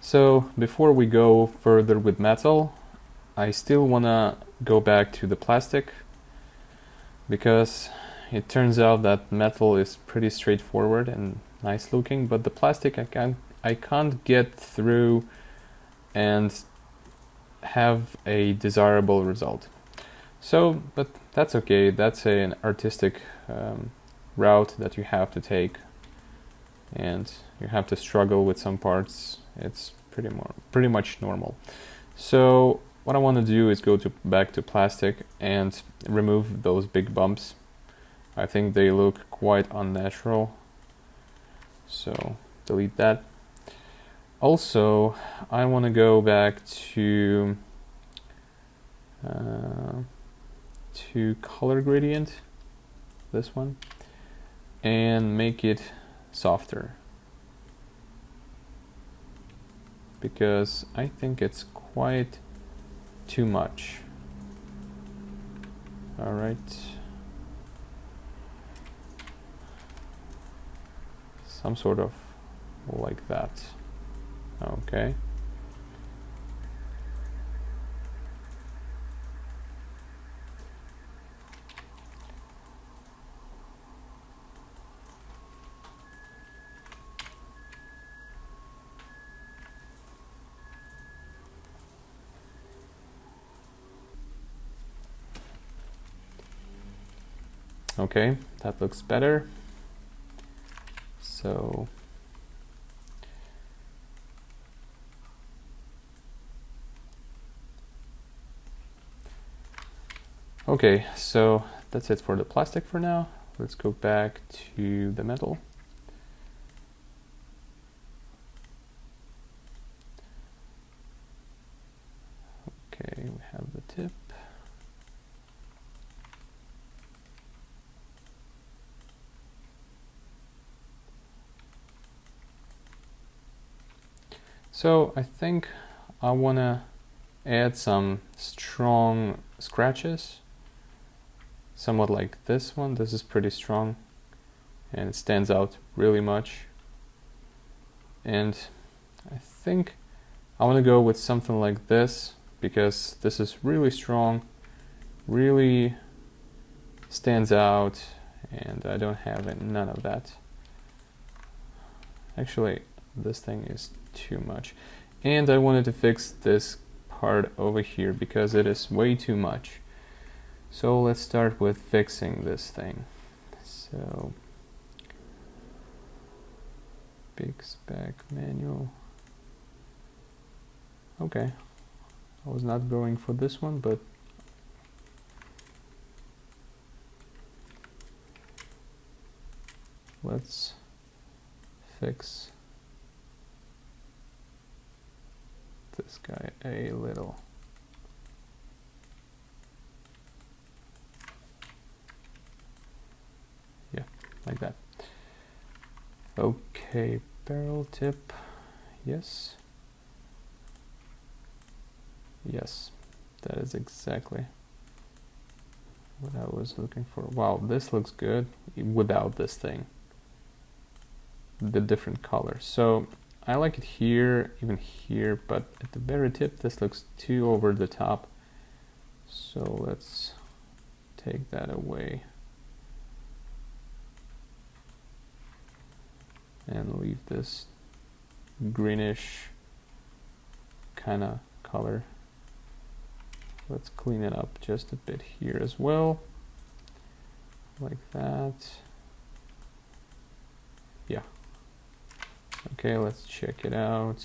So before we go further with metal, I still wanna go back to the plastic because it turns out that metal is pretty straightforward and nice looking, but the plastic I can't get through and have a desirable result. So, but that's okay. That's an artistic route that you have to take, and you have to struggle with some parts. It's pretty much normal. So what I want to do is go back to plastic and remove those big bumps. I think they look quite unnatural. So delete that. Also, I want to go back to color gradient, this one, and make it softer, because I think it's quite too much. All right. Some sort of like that. Okay. Okay, that looks better. So okay, so that's it for the plastic for now. Let's go back to the metal. Okay, we have the tip. So I think I want to add some strong scratches, somewhat like this one. This is pretty strong and it stands out really much. And I think I want to go with something like this because this is really strong, really stands out, and I don't have none of that. Actually, this thing is too much. And I wanted to fix this part over here because it is way too much. So let's start with fixing this thing. So big spec manual. Okay, I was not going for this one, but let's fix this guy a little. Yeah, like that. Okay, barrel tip, yes. Yes, that is exactly what I was looking for. Wow, this looks good without this thing, the different colors. So I like it here, even here, but at the very tip this looks too over the top. So let's take that away and leave this greenish kind of color. Let's clean it up just a bit here as well, like that. Yeah. Okay, let's check it out.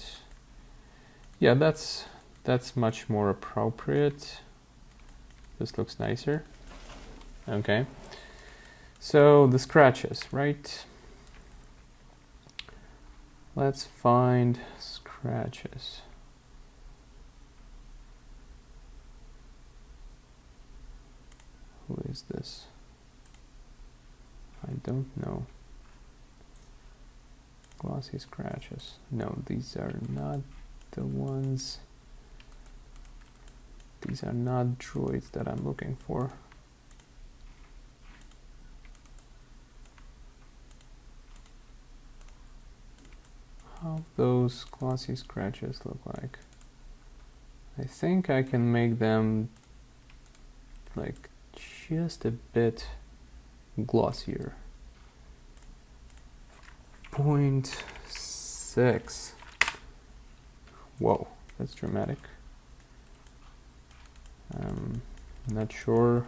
Yeah, that's much more appropriate. This looks nicer. Okay. So the scratches, right? Let's find scratches. Who is this? I don't know. Glossy scratches. No, these are not the ones. These are not droids that I'm looking for. How how those glossy scratches look like. I think I can make them like just a bit glossier. 0.6. Whoa, that's dramatic. Not sure.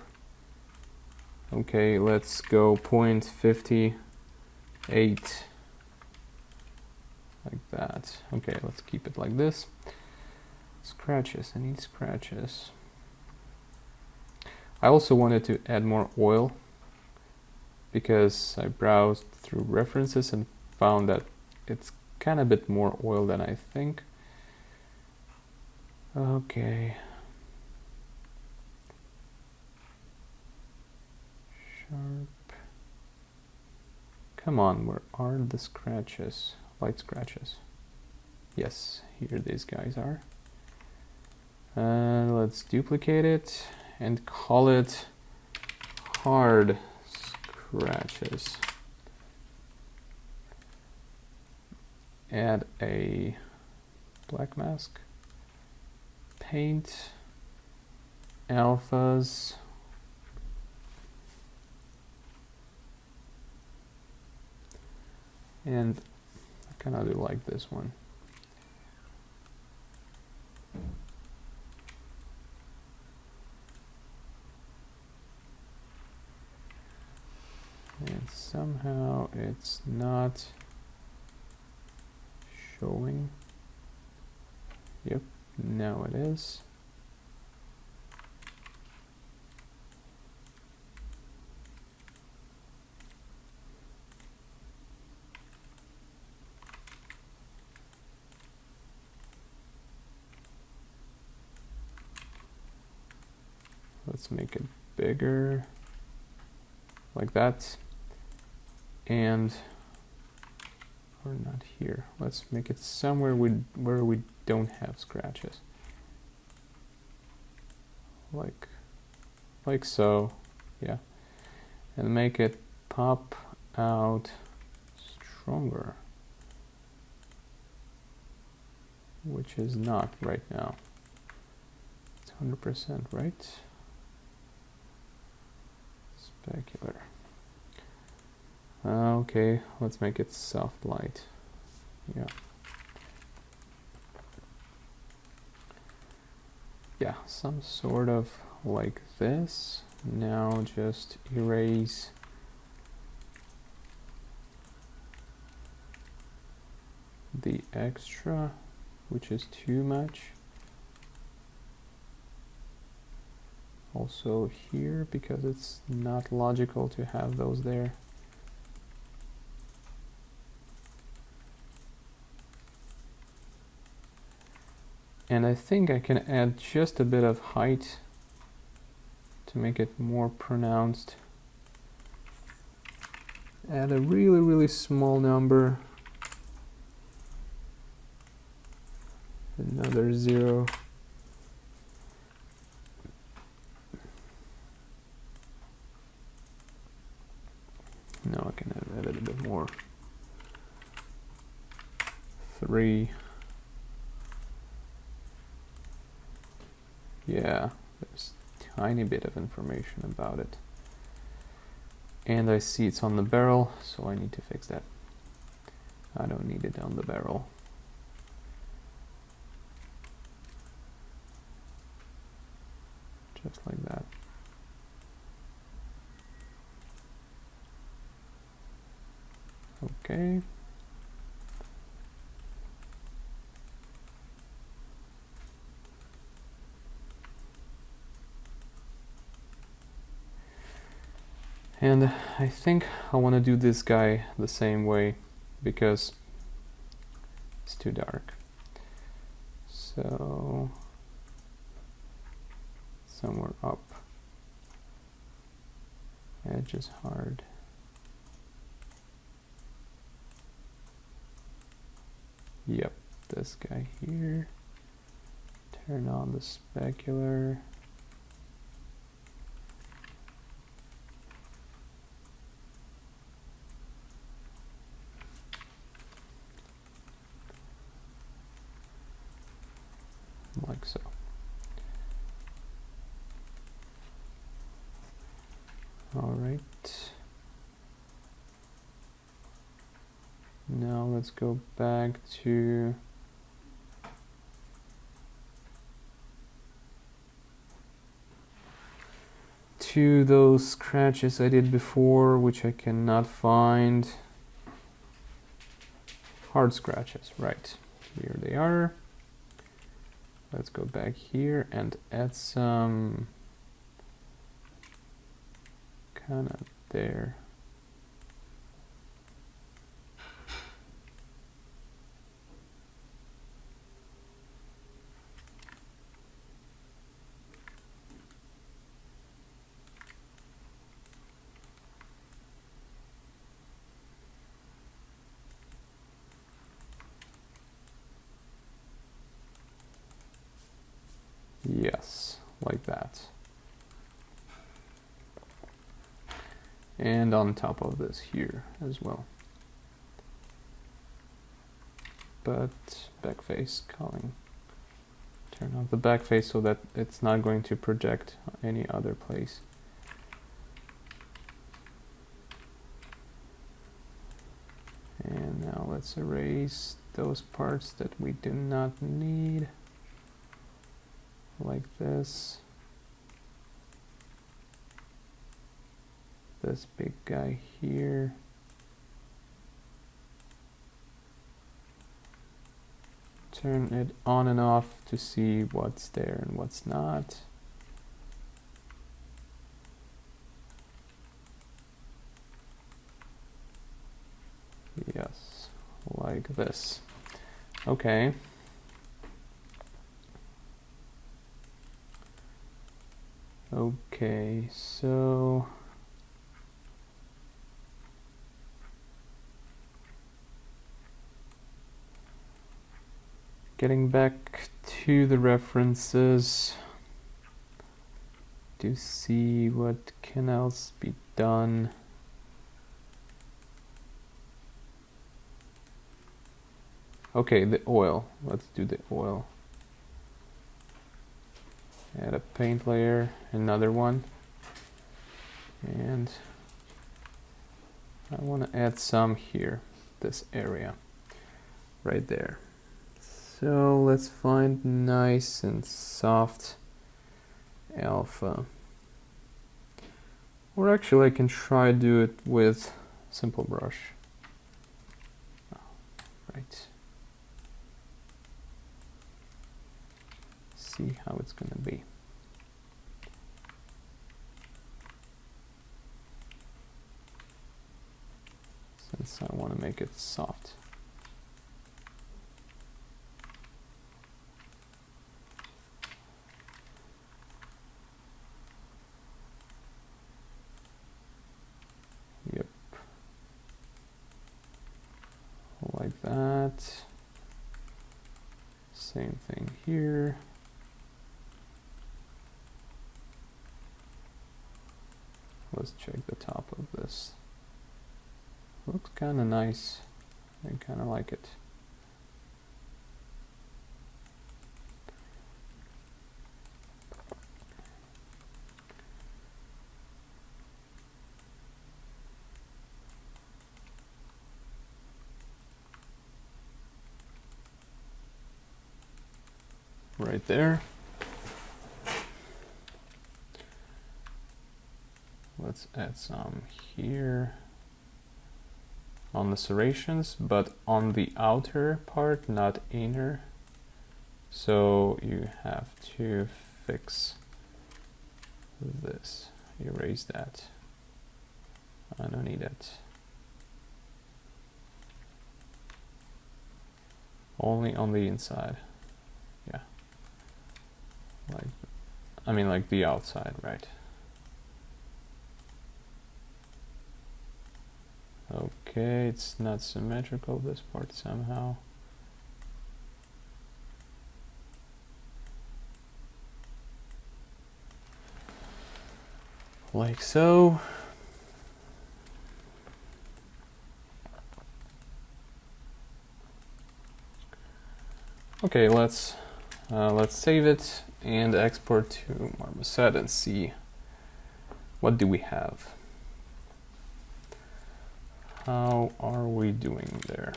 Okay, let's go 0.58. Like that. Okay, let's keep it like this. Scratches, I need scratches. I also wanted to add more oil because I browsed through references and found that it's kind of a bit more oil than I think. Okay. Sharp. Come on, where are the scratches? Light scratches. Yes, here these guys are. Let's duplicate it and call it hard scratches. Add a black mask. Paint. Alphas. And I kind of do like this one. And somehow it's not showing. Yep, now it is. Let's make it bigger, like that. And, or not here. Let's make it somewhere where we don't have scratches. Like so, yeah. And make it pop out stronger, which is not right now. It's 100%, right? Specular. Okay, let's make it soft light. Yeah. Yeah, some sort of like this. Now just erase the extra, which is too much. Also here, because it's not logical to have those there. And I think I can add just a bit of height to make it more pronounced. Add a really, really small number. Another 0. Now I can add it a bit more. 3. Yeah, there's a tiny bit of information about it. And I see it's on the barrel, so I need to fix that. I don't need it on the barrel. Just like that. Okay. And I think I want to do this guy the same way because it's too dark. So somewhere up. Edge is hard. Yep, this guy here. Turn on the specular. like so. All right. Now let's go back to those scratches I did before, which I cannot find. Hard scratches, right. Here they are. Let's go back here and add some kind of there. Yes, like that. And on top of this here as well. But backface calling. Turn off the backface so that it's not going to project any other place. And now let's erase those parts that we do not need. Like this. This big guy here. Turn it on and off to see what's there and what's not. Yes, like this. Okay. Okay, so getting back to the references to see what can else be done. Okay, the oil. Let's do the oil. Add a paint layer, another one. And I want to add some here, this area, right there. So let's find nice and soft alpha. Or actually I can try do it with simple brush. Right. See how it's gonna be. Since I want to make it soft. Yep. Like that. Same thing here. Let's check the top of this. Looks kind of nice. I kind of like it. Right there. Let's add some here on the serrations, but on the outer part, not inner. So you have to fix this. Erase that. I don't need it. Only on the inside. Yeah. Like, I mean like the outside, right? Okay, it's not symmetrical, this part somehow. Like so. Okay, let's Let's save it and export to Marmoset and see what do we have. How are we doing there?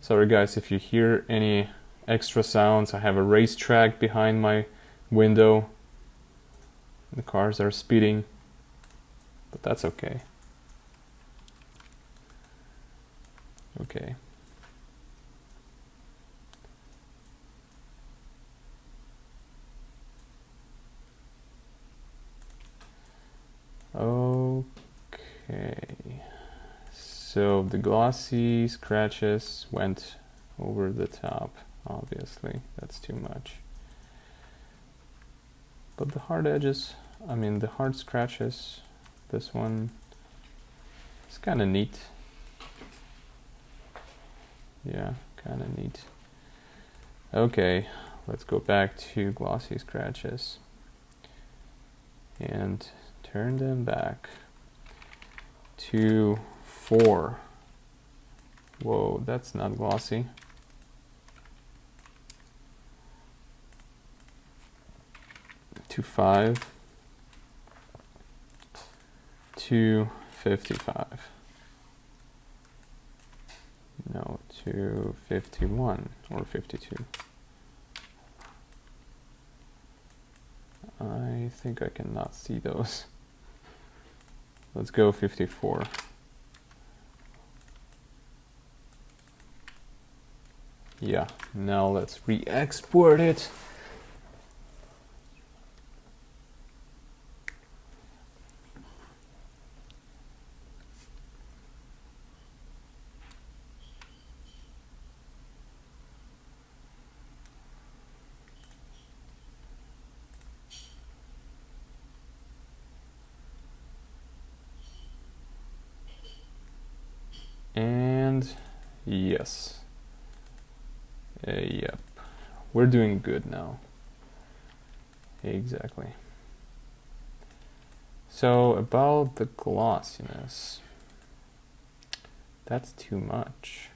Sorry guys if you hear any extra sounds. I have a racetrack behind my window. The cars are speeding, but that's okay. Okay. Okay. So the glossy scratches went over the top, obviously. That's too much. But the hard edges, I mean the hard scratches, this one is kind of neat. Yeah, kind of neat. Okay, let's go back to glossy scratches and turn them back to 4. Whoa, that's not glossy. To 5. To 55. No, to 51 or 52. I think I cannot see those. Let's go 54. Yeah, now let's re-export it. And yes. Yep. We're doing good now. Exactly. So about the glossiness. That's too much.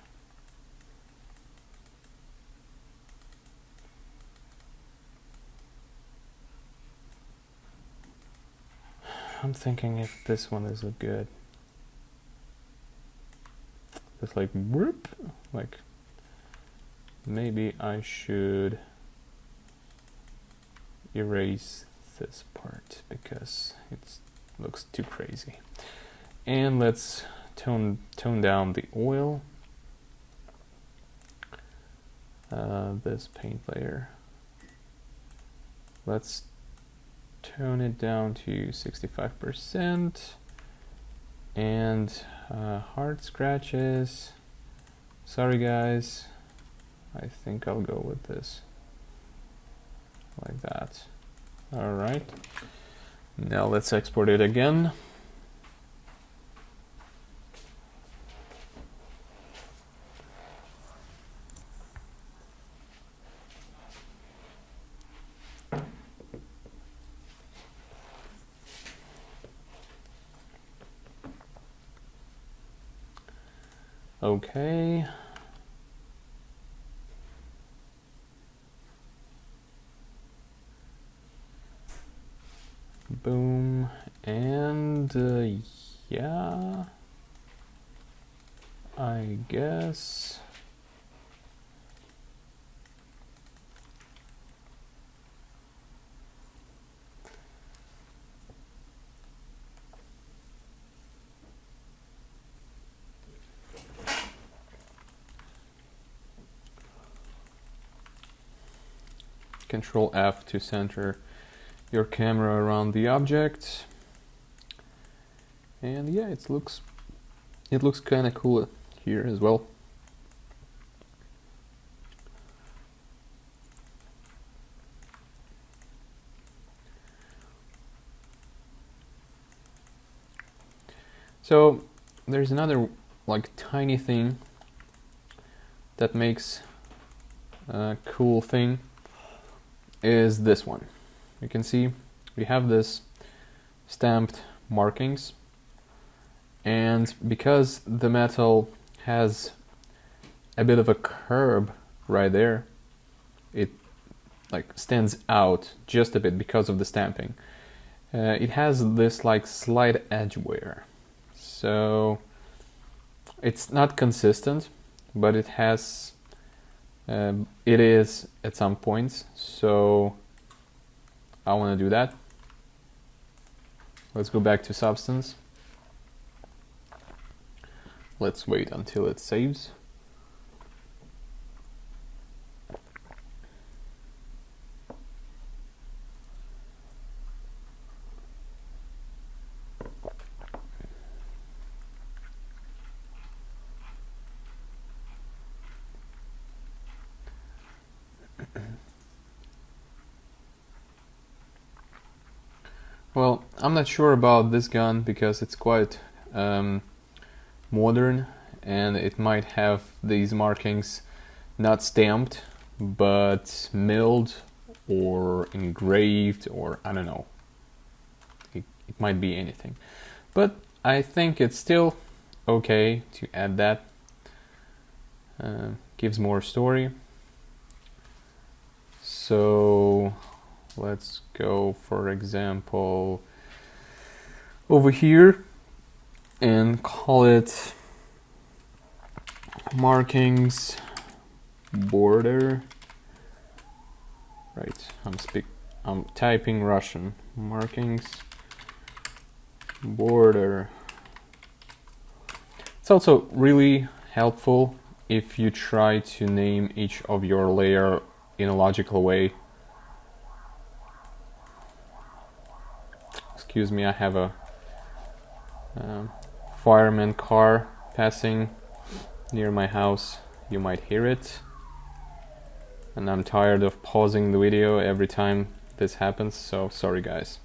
I'm thinking if this one is good. It's like whoop, like maybe I should erase this part because it looks too crazy. And let's tone down the oil. This paint layer. Let's tone it down to 65%. And hard scratches. Sorry guys, I think I'll go with this. Like that. Alright. Now let's export it again. Okay. Boom. And yeah, I guess. Control F to center your camera around the object. And yeah, it looks kind of cool here as well. So there's another like tiny thing that makes a cool thing is this one. You can see we have this stamped markings, and because the metal has a bit of a curve right there, it like stands out just a bit because of the stamping. It has this like slight edge wear, so it's not consistent, but it has it is at some points, so I want to do that. Let's go back to Substance. Let's wait until it saves. Well, I'm not sure about this gun because it's quite modern, and it might have these markings not stamped but milled or engraved, or I don't know. It might be anything. But I think it's still okay to add that. Gives more story. So let's go, for example, over here and call it markings border. Right, I'm typing Russian. Markings border. It's also really helpful if you try to name each of your layer in a logical way. Excuse me, I have a fireman car passing near my house. You might hear it, and I'm tired of pausing the video every time this happens, so sorry guys.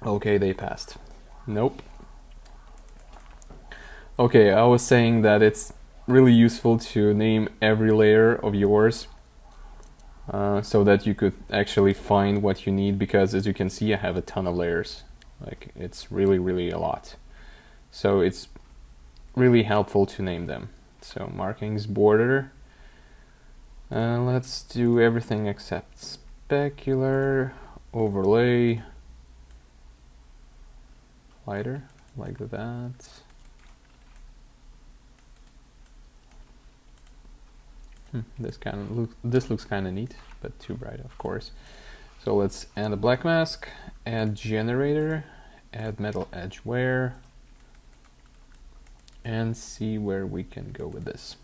Okay, they passed. Nope. Okay, I was saying that it's really useful to name every layer of yours so that you could actually find what you need, because as you can see I have a ton of layers. Like, it's really a lot. So it's really helpful to name them. So markings border. Let's do everything except specular, overlay, lighter, like that. This looks kind of neat, but too bright, of course. So let's add a black mask, add generator, add metal edge wear, and see where we can go with this.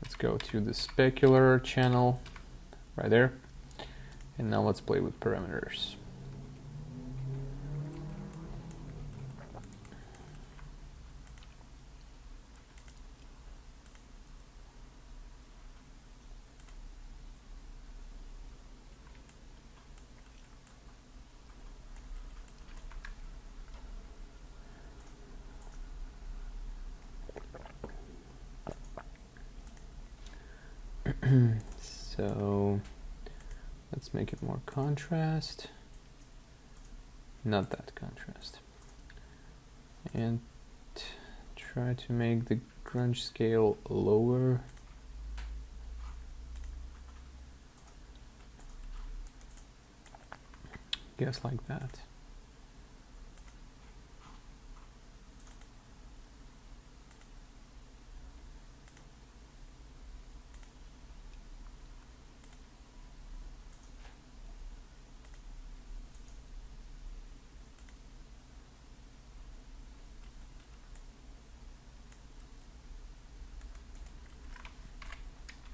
Let's go to the specular channel right there, and now let's play with parameters. So let's make it more contrast, not that contrast, and try to make the grunge scale lower. Guess like that.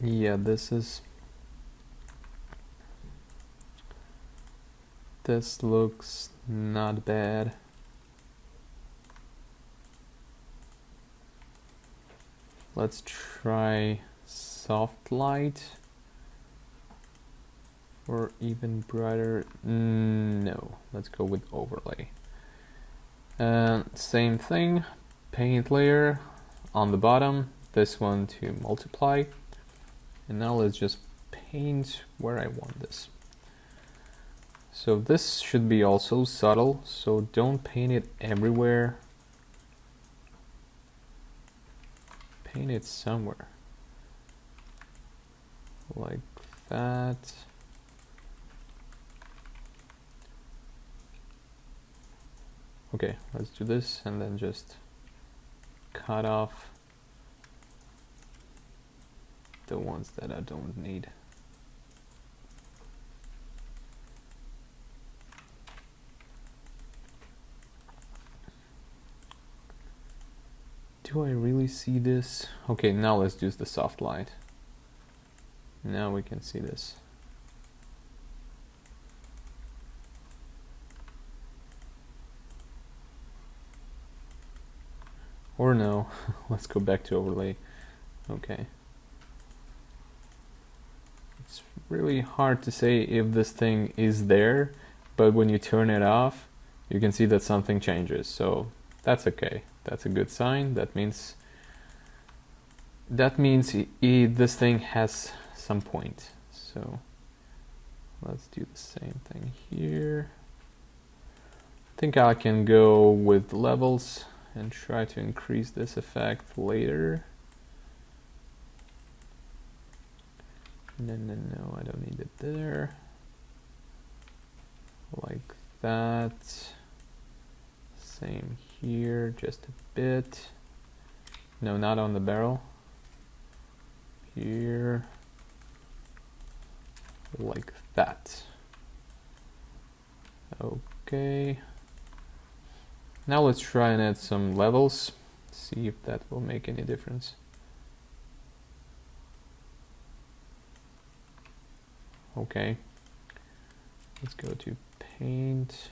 Yeah, this looks not bad. Let's try soft light for even brighter. No, let's go with overlay. Same thing, paint layer on the bottom, this one to multiply. And now let's just paint where I want this. So this should be also subtle, so don't paint it everywhere. Paint it somewhere. Like that. Okay, let's do this and then just cut off the ones that I don't need. Do I really see this? Okay, now let's use the soft light. Now we can see this. Or no, let's go back to overlay. Okay. It's really hard to say if this thing is there, but when you turn it off, you can see that something changes. So that's okay. That's a good sign. That means this thing has some point. So let's do the same thing here. I think I can go with levels and try to increase this effect later. No, I don't need it there. Like that. Same here, just a bit. No, not on the barrel. Here. Like that. Okay. Now let's try and add some levels. See if that will make any difference. Okay. Let's go to paint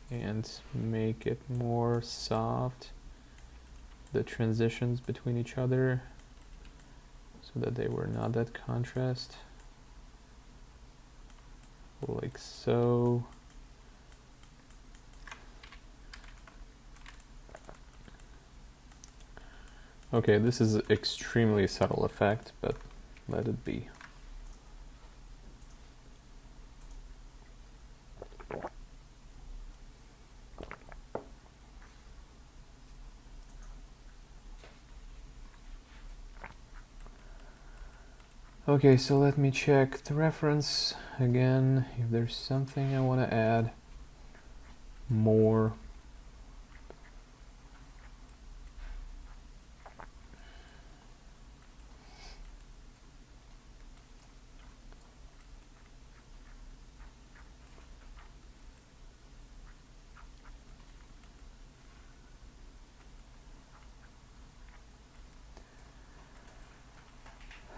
and make it more soft. The transitions between each other so that they were not that contrast. Like so. Okay, this is an extremely subtle effect, but let it be. Okay, so let me check the reference again, if there's something I want to add more.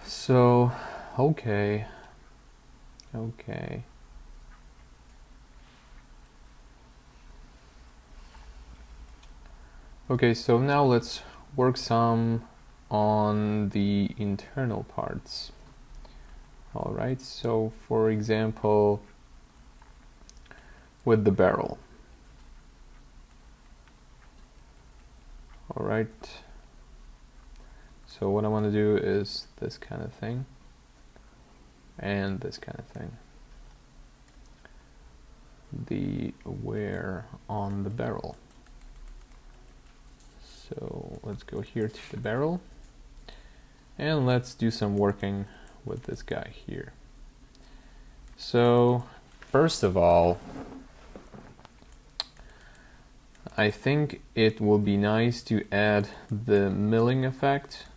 So, okay. Okay, so now let's work some on the internal parts. Alright, so for example, with the barrel. Alright. So what I want to do is this kind of thing and this kind of thing. The wear on the barrel. So let's go here to the barrel and let's do some working with this guy here. So first of all, I think it will be nice to add the milling effect.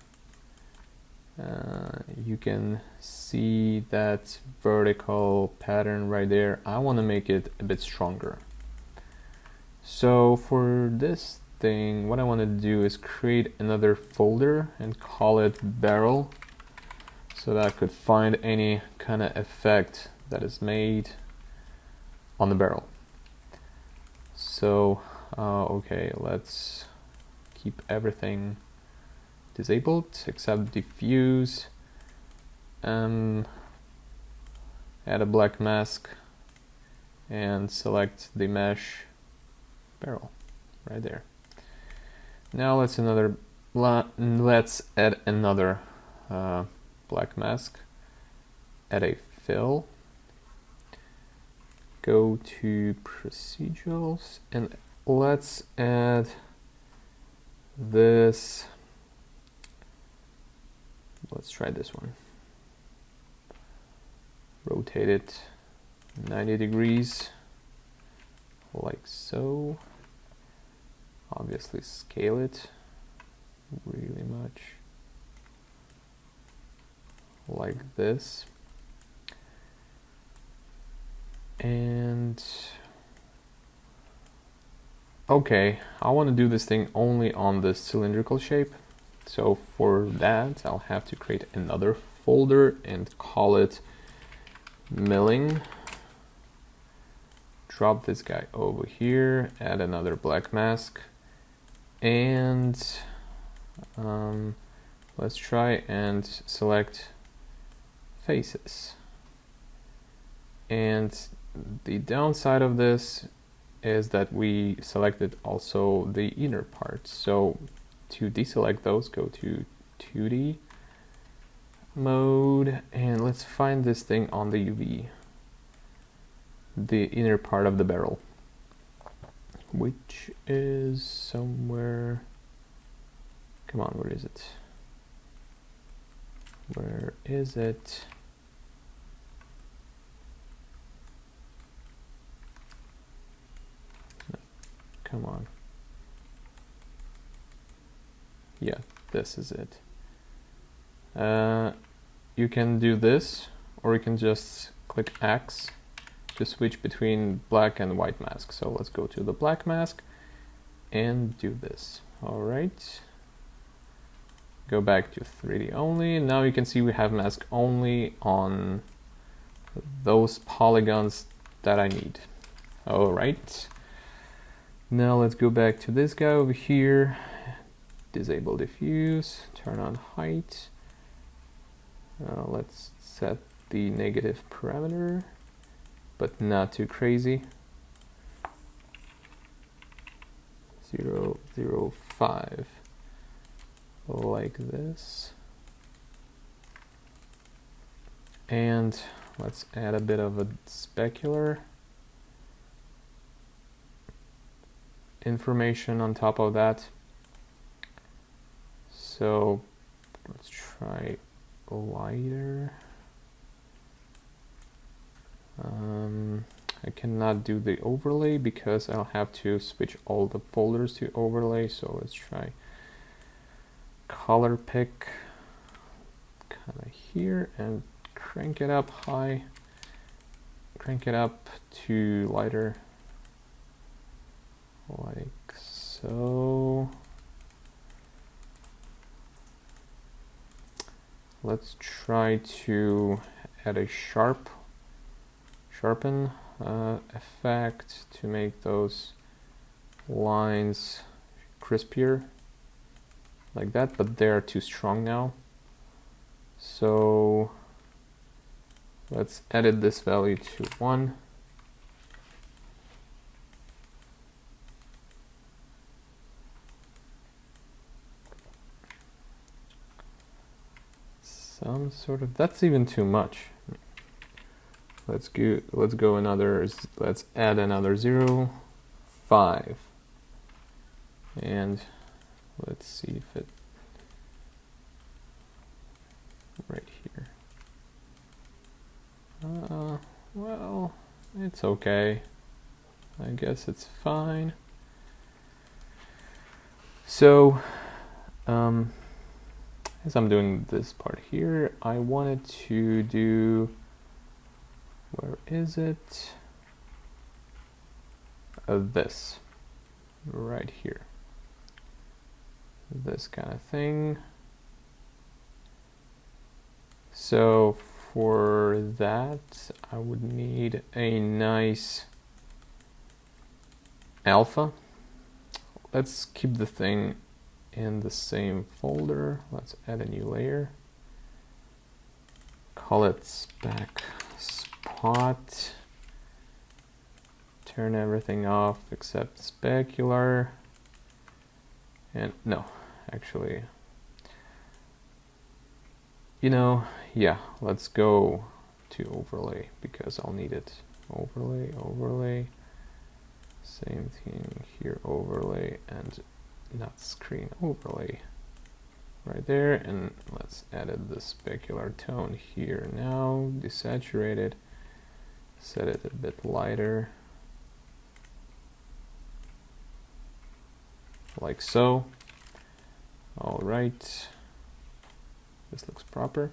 You can see that vertical pattern right there. I want to make it a bit stronger. So for this thing, what I want to do is create another folder and call it barrel, so that I could find any kind of effect that is made on the barrel. So okay, let's keep everything disabled except diffuse. Add a black mask and select the mesh barrel right there. Now let's add another black mask. Add a fill. go to procedurals and let's add this. Let's try this one. Rotate it 90 degrees, like so. Obviously scale it really much, like this. And okay, I want to do this thing only on the cylindrical shape. So for that, I'll have to create another folder and call it milling. Drop this guy over here, add another black mask, and let's try and select faces. And the downside of this is that we selected also the inner parts. So to deselect those, go to 2D mode, and let's find this thing on the UV, the inner part of the barrel, which is somewhere. Come on, where is it? Where is it? No, come on. Yeah, this is it. You can do this, or you can just click X to switch between black and white mask. So let's go to the black mask and do this. All right. Go back to 3D only. Now you can see we have mask only on those polygons that I need. All right. Now let's go back to this guy over here. Disable diffuse, turn on height. Let's set the negative parameter, but not too crazy. 0.005, like this. And let's add a bit of a specular information on top of that. So let's try lighter. I cannot do the overlay because I'll have to switch all the folders to overlay. So let's try color pick kind of here and crank it up high, crank it up to lighter, like so. Let's try to add a sharpen effect to make those lines crispier, like that, but they're too strong now. So let's edit this value to 1. Some sort of, that's even too much. Let's go another, let's add another 0.5. And let's see if it, right here. Well, it's okay. I guess it's fine. So, as I'm doing this part here, I wanted to do, where is it? This, right here. This kind of thing. So for that, I would need a nice alpha. Let's keep the thing in the same folder. Let's add a new layer. Call it spec spot. Turn everything off except specular. And no, actually, you know, yeah, let's go to overlay because I'll need it overlay, overlay. Same thing here, overlay, and not screen overlay. Right there, and let's edit the specular tone here now, desaturate it, set it a bit lighter, like so. All right, this looks proper.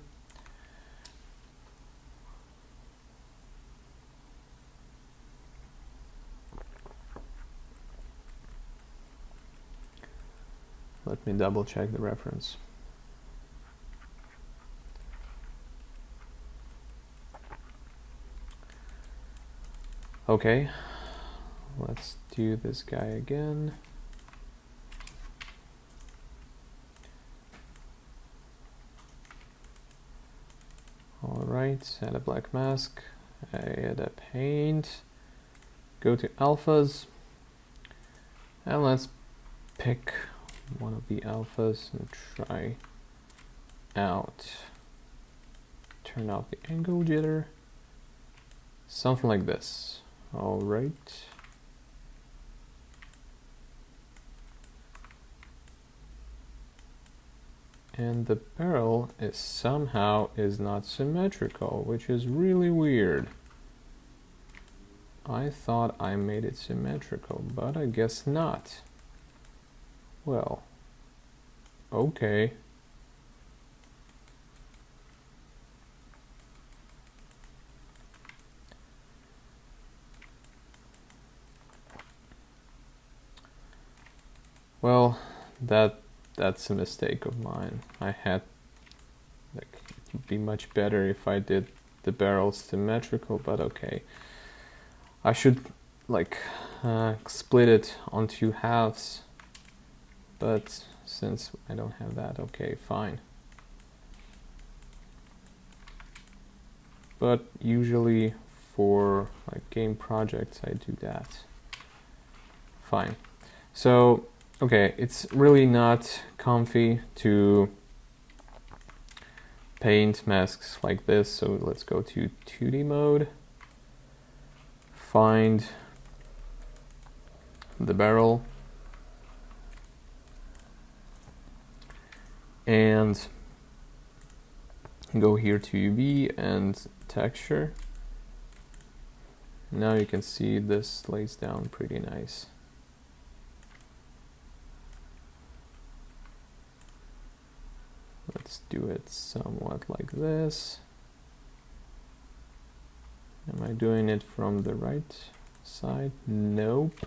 Let me double check the reference. Okay, let's do this guy again. All right, add a black mask, add a paint, go to alphas, and let's pick one of the alphas and try out, turn off the angle jitter, something like this. All right. And the barrel is somehow not symmetrical, which is really weird. I thought I made it symmetrical, but I guess not. Well, okay. Well, that's a mistake of mine. I had, like, it would be much better if I did the barrels symmetrical, but okay. I should, like, split it on 2 halves, but since I don't have that, okay, fine. But usually for like game projects I do that. Fine. So okay, it's really not comfy to paint masks like this, so let's go to 2D mode, find the barrel, and go here to UV and texture. Now you can see this lays down pretty nice. Let's do it somewhat like this. Am I doing it from the right side? Nope.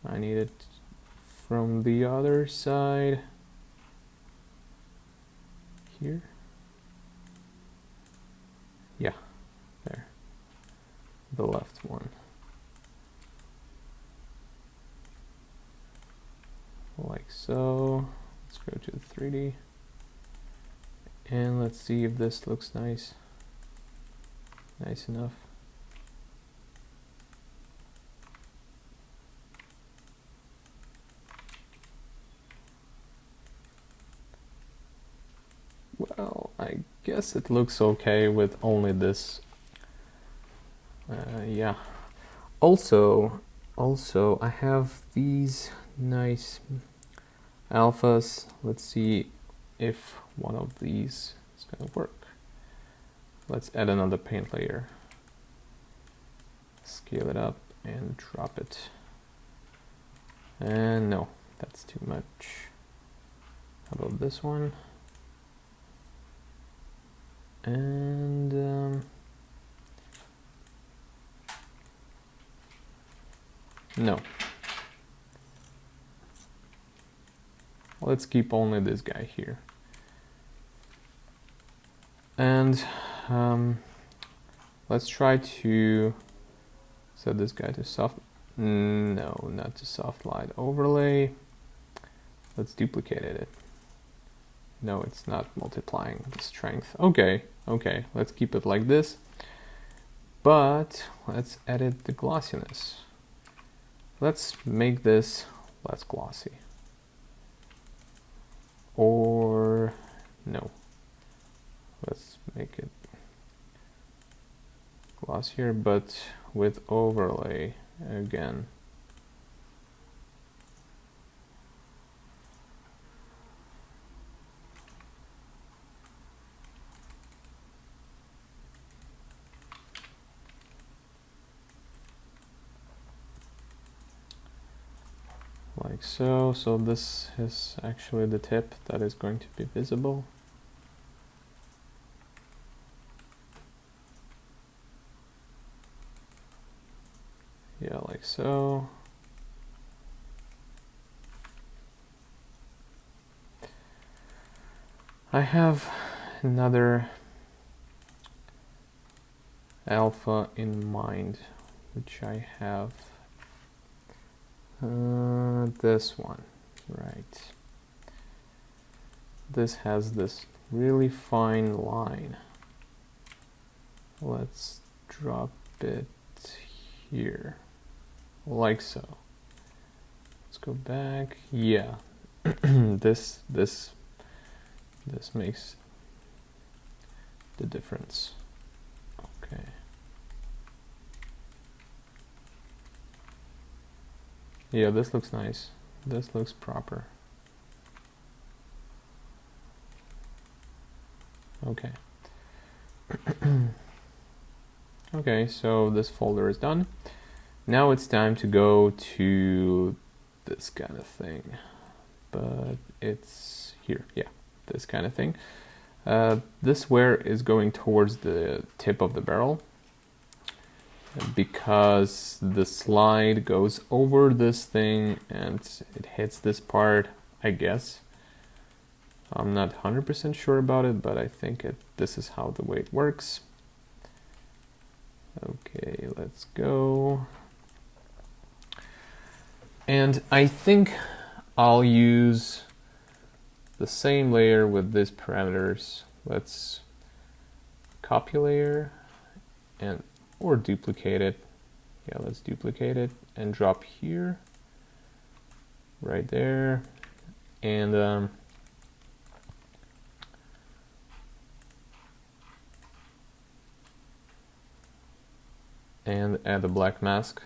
I need it from the other side. Here. Yeah, there. The left one. Like so. Let's go to 3D. And let's see if this looks nice. Nice enough. Well, I guess it looks okay with only this. Yeah. Also, I have these nice alphas. Let's see if one of these is gonna work. Let's add another paint layer. Scale it up and drop it. And no, that's too much. How about this one? And no. Let's keep only this guy here. And let's try to set this guy to soft. No, not to soft light overlay. Let's duplicate it. No, it's not multiplying the strength. Okay, let's keep it like this. But let's edit the glossiness. Let's make this less glossy. Or no. Let's make it glossier, but with overlay again. Like so. So this is actually the tip that is going to be visible. Yeah, like so. I have another alpha in mind, which I have this one, right? This has this really fine line. Let's drop it here, like so. Let's go back. Yeah, this makes the difference. Okay. Yeah, this looks nice. This looks proper. Okay. Okay, so this folder is done. Now it's time to go to this kind of thing. But it's here, yeah, this kind of thing. This wear is going towards the tip of the barrel because the slide goes over this thing and it hits this part, I guess. I'm not 100% sure about it, but I think this is how the way it works. Okay, let's go. And I think I'll use the same layer with these parameters. Let's copy layer or duplicate it. Yeah, let's duplicate it and drop here, right there, and add a black mask,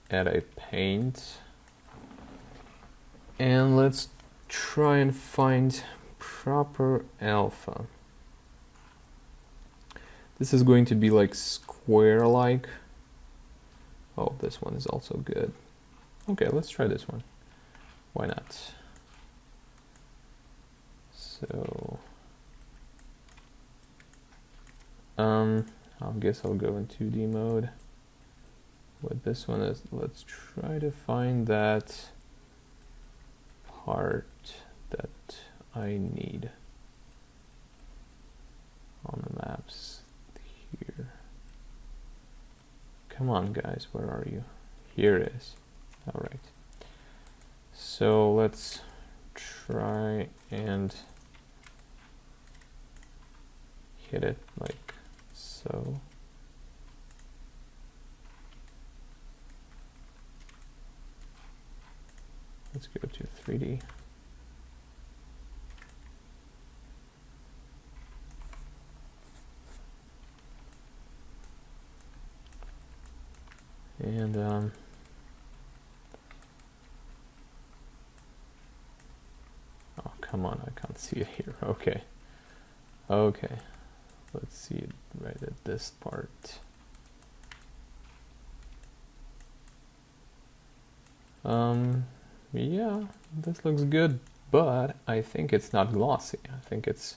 add a paint, and let's try and find proper alpha. This is going to be like square-like. Oh, this one is also good. Okay, let's try this one. Why not? So, I guess I'll go in 2D mode. What this one is, let's try to find that part that I need on the maps here. Come on, guys, where are you? Here it is. All right. So let's try and hit it like so. Let's go to 3D. And oh, come on, I can't see it here. Okay. Okay. Let's see it right at this part. Yeah, this looks good, but I think it's not glossy. I think it's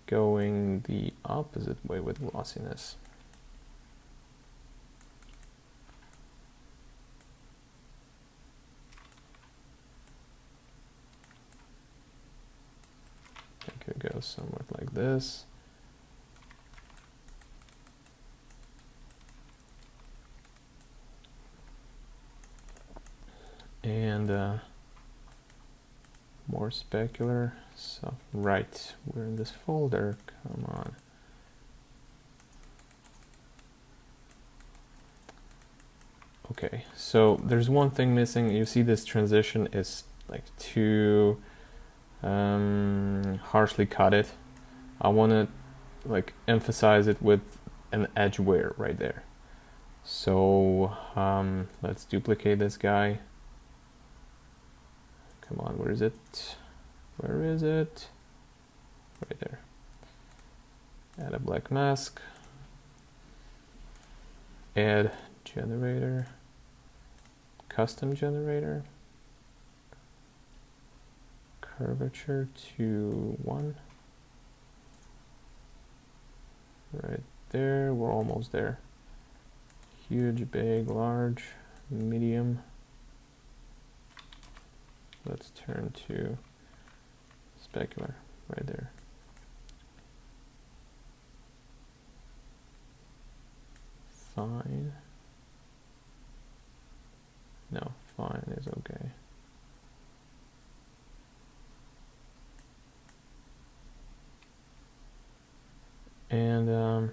going the opposite way with glossiness. I could go somewhat like this. And more specular. So, right, we're in this folder. Come on. Okay, so there's one thing missing. You see this transition is like too harshly cut it. I want to like emphasize it with an edge wear right there. So let's duplicate this guy. Come on, where is it? Where is it? Right there. Add a black mask. Add generator. Custom generator. Curvature to 1. Right there, we're almost there. Huge, big, large, medium. Let's turn to specular right there. Fine. No, fine is okay. And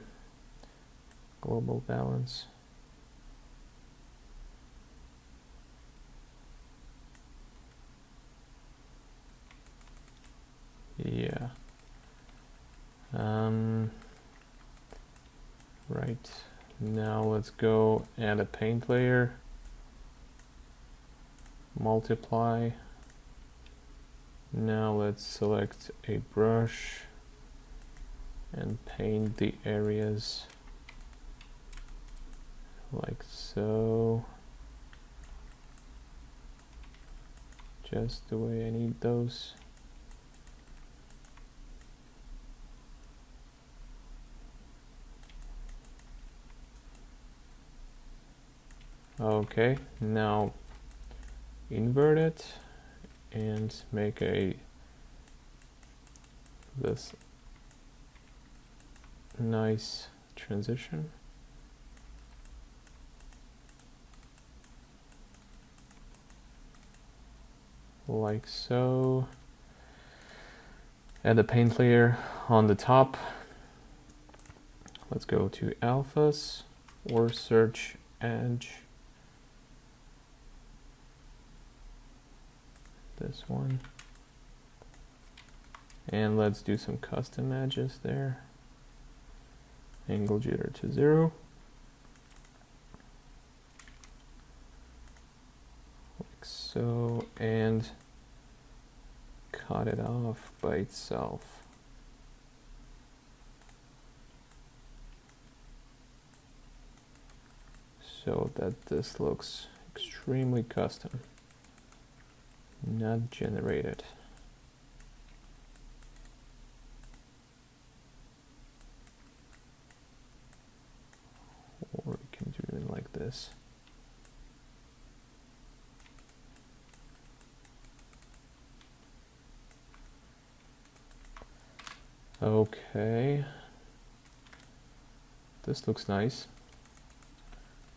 global balance. Yeah. Right. Now let's go add a paint layer. Multiply. Now let's select a brush and paint the areas like so. Just the way I need those. Okay, now invert it and make this nice transition. Like so. Add a paint layer on the top. Let's go to alphas or search edge. This one. And let's do some custom edges there. Angle jitter to 0. Like so, and cut it off by itself. So that this looks extremely custom, not generated. Or we can do it like this. Okay. This looks nice.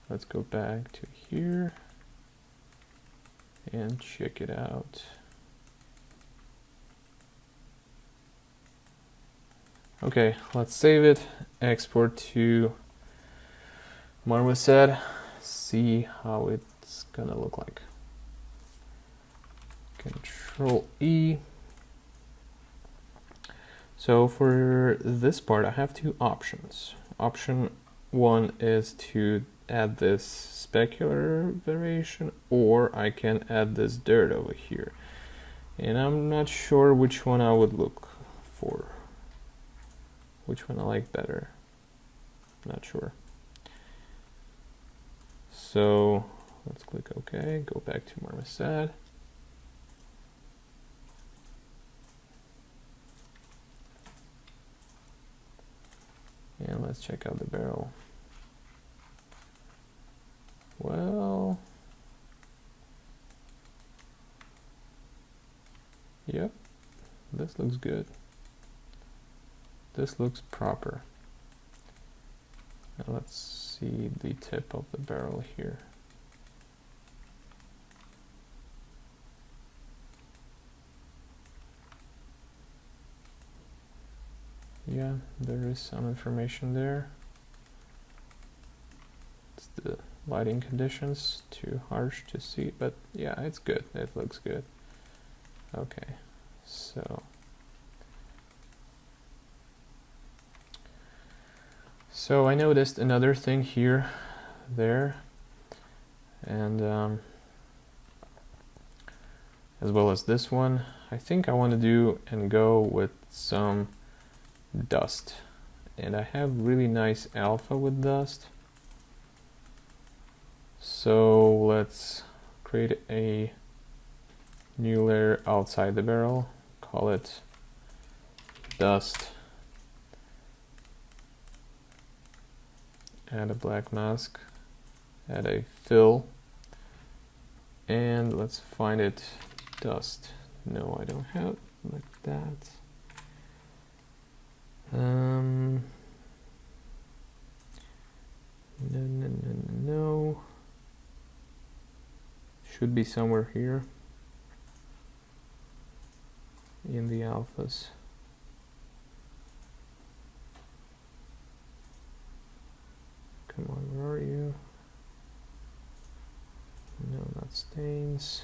Let's go back to here and check it out. Okay, let's save it, export to Marmoset, see how it's gonna look like. Control E. So for this part, I have two options. Option 1 is to add this specular variation, or I can add this dirt over here. And I'm not sure which one I would look for. Which one I like better. Not sure. So let's click OK, go back to Marmoset. And let's check out the barrel. Well, yep, this looks good. This looks proper. Now let's see the tip of the barrel here. Yeah, there is some information there. It's the lighting conditions, too harsh to see, but yeah, it's good. It looks good. Okay, So I noticed another thing here, there, and as well as this one. I think I want to do and go with some dust. And I have really nice alpha with dust. So let's create a new layer outside the barrel, call it dust, add a black mask, add a fill, and let's find it dust. No, I don't have it like that. No. Should be somewhere here in the alphas. Come on, where are you? No, not stains.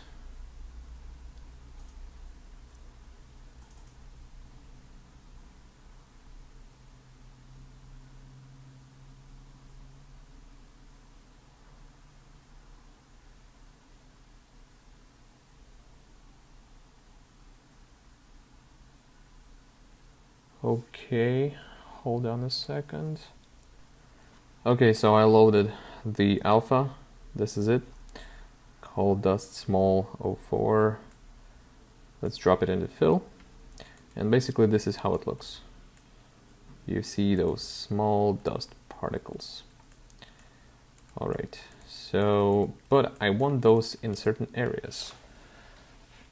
Okay, hold on a second. Okay, so I loaded the alpha. This is it. Called dust small 04. Let's drop it into fill. And basically this is how it looks. You see those small dust particles. Alright, so, but I want those in certain areas.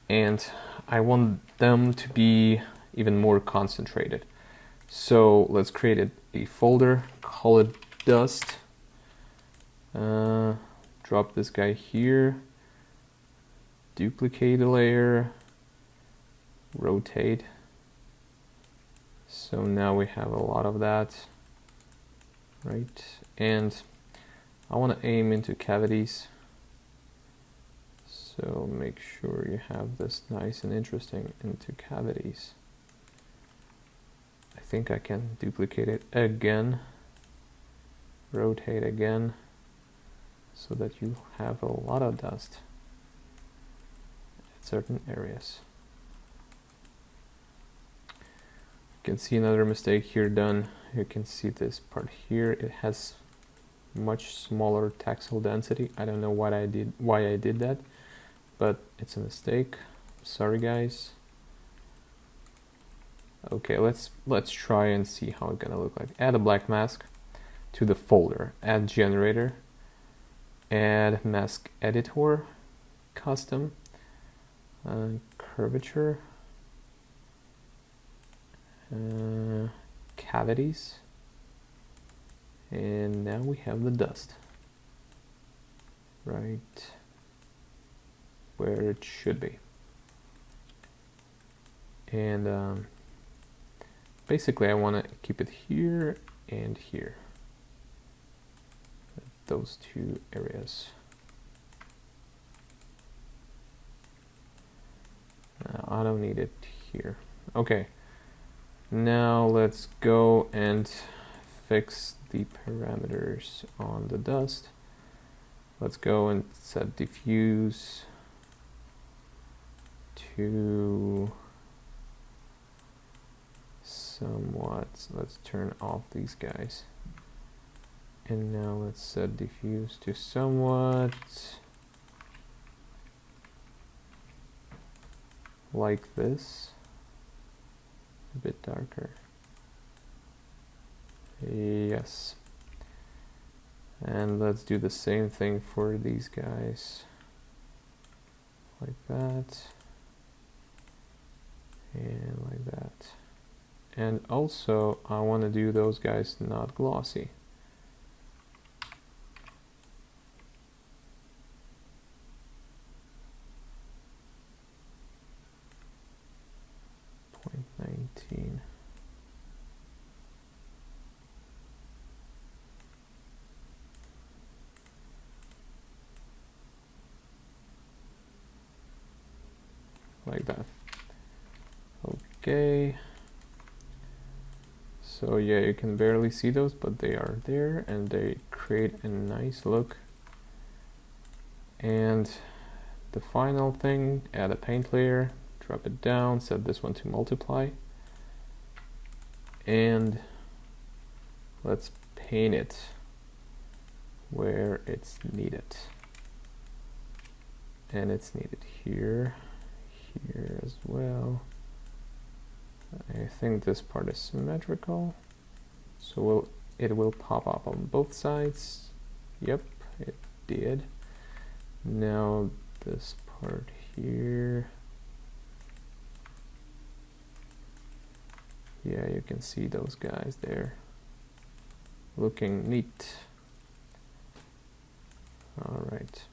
And I want them to be even more concentrated. So let's create a folder, call it dust. Drop this guy here, duplicate the layer, rotate. So now we have a lot of that, right? And I want to aim into cavities. So make sure you have this nice and interesting into cavities. I think I can duplicate it again, rotate again, so that you have a lot of dust at certain areas. You can see another mistake here done. You can see this part here. It has much smaller taxel density. I don't know why I did that, but it's a mistake. Sorry guys. Okay, let's try and see how it's gonna look like. Add a black mask to the folder. Add generator. Add mask editor. Custom. Curvature. Cavities. And now we have the dust. Right where it should be. And basically I want to keep it here and here. Those two areas. I don't need it here. Okay. Now let's go and fix the parameters on the dust. Let's go and set diffuse to somewhat. Let's turn off these guys. And now let's set diffuse to somewhat like this. A bit darker. Yes. And let's do the same thing for these guys. Like that. And like that. And also I want to do those guys not glossy. .19. Like that. Okay. So yeah, you can barely see those, but they are there and they create a nice look. And the final thing, add a paint layer, drop it down, set this one to multiply, and let's paint it where it's needed. And it's needed here, here as well. I think this part is symmetrical, so it will pop up on both sides. Yep, it did. Now this part here, yeah, you can see those guys there, looking neat. All right,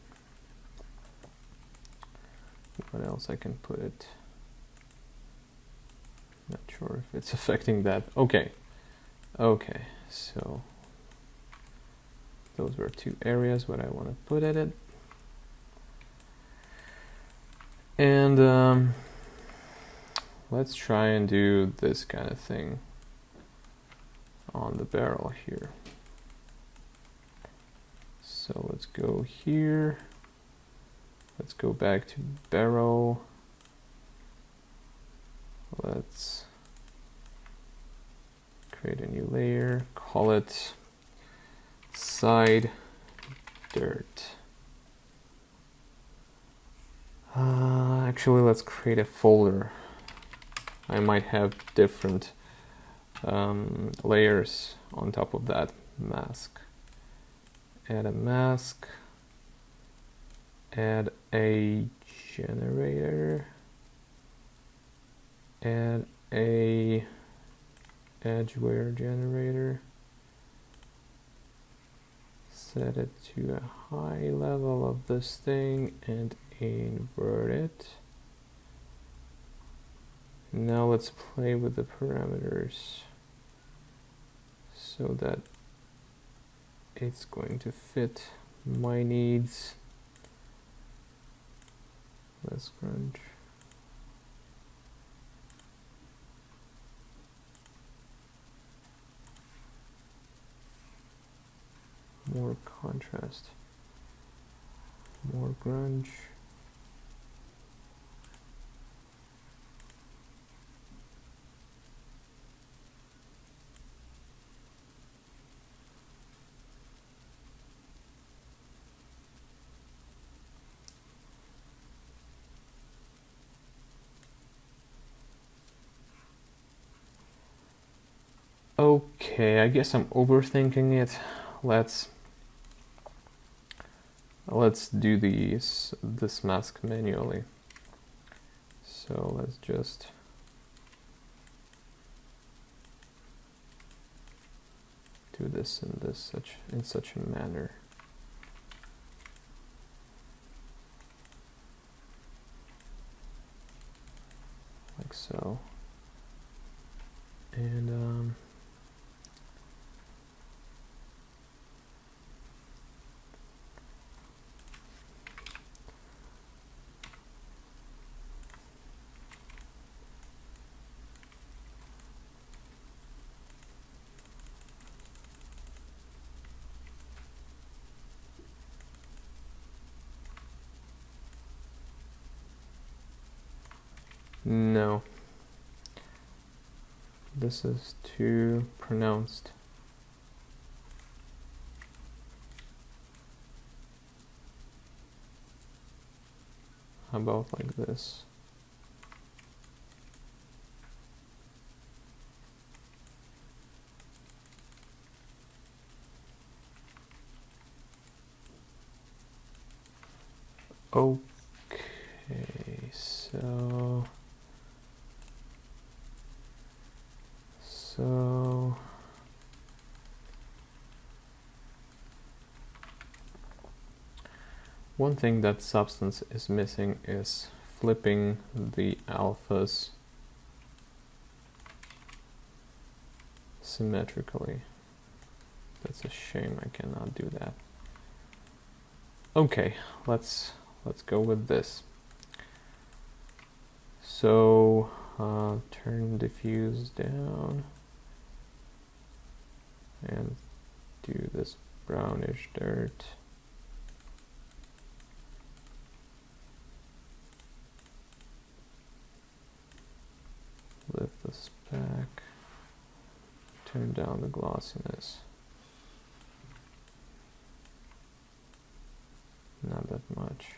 what else I can put it? Not sure if it's affecting that. Okay, so those were two areas where I want to put it. And let's try and do this kind of thing on the barrel here. So let's go here. Let's go back to barrel. Let's create a new layer, call it side dirt. Actually, let's create a folder. I might have different layers on top of that mask. Add a mask, add a generator, add a edgeware generator, set it to a high level of this thing and invert it. Now let's play with the parameters so that it's going to fit my needs. Less grunge. More contrast. More grunge. Okay, I guess I'm overthinking it. Let's do this mask manually. So let's just do this in such a manner. Like so. And no. This is too pronounced. How about like this? Okay, so one thing that Substance is missing is flipping the alphas symmetrically. That's a shame, I cannot do that. Okay, let's go with this. So turn diffuse down, and do this brownish dirt. Lift this back, turn down the glossiness. Not that much.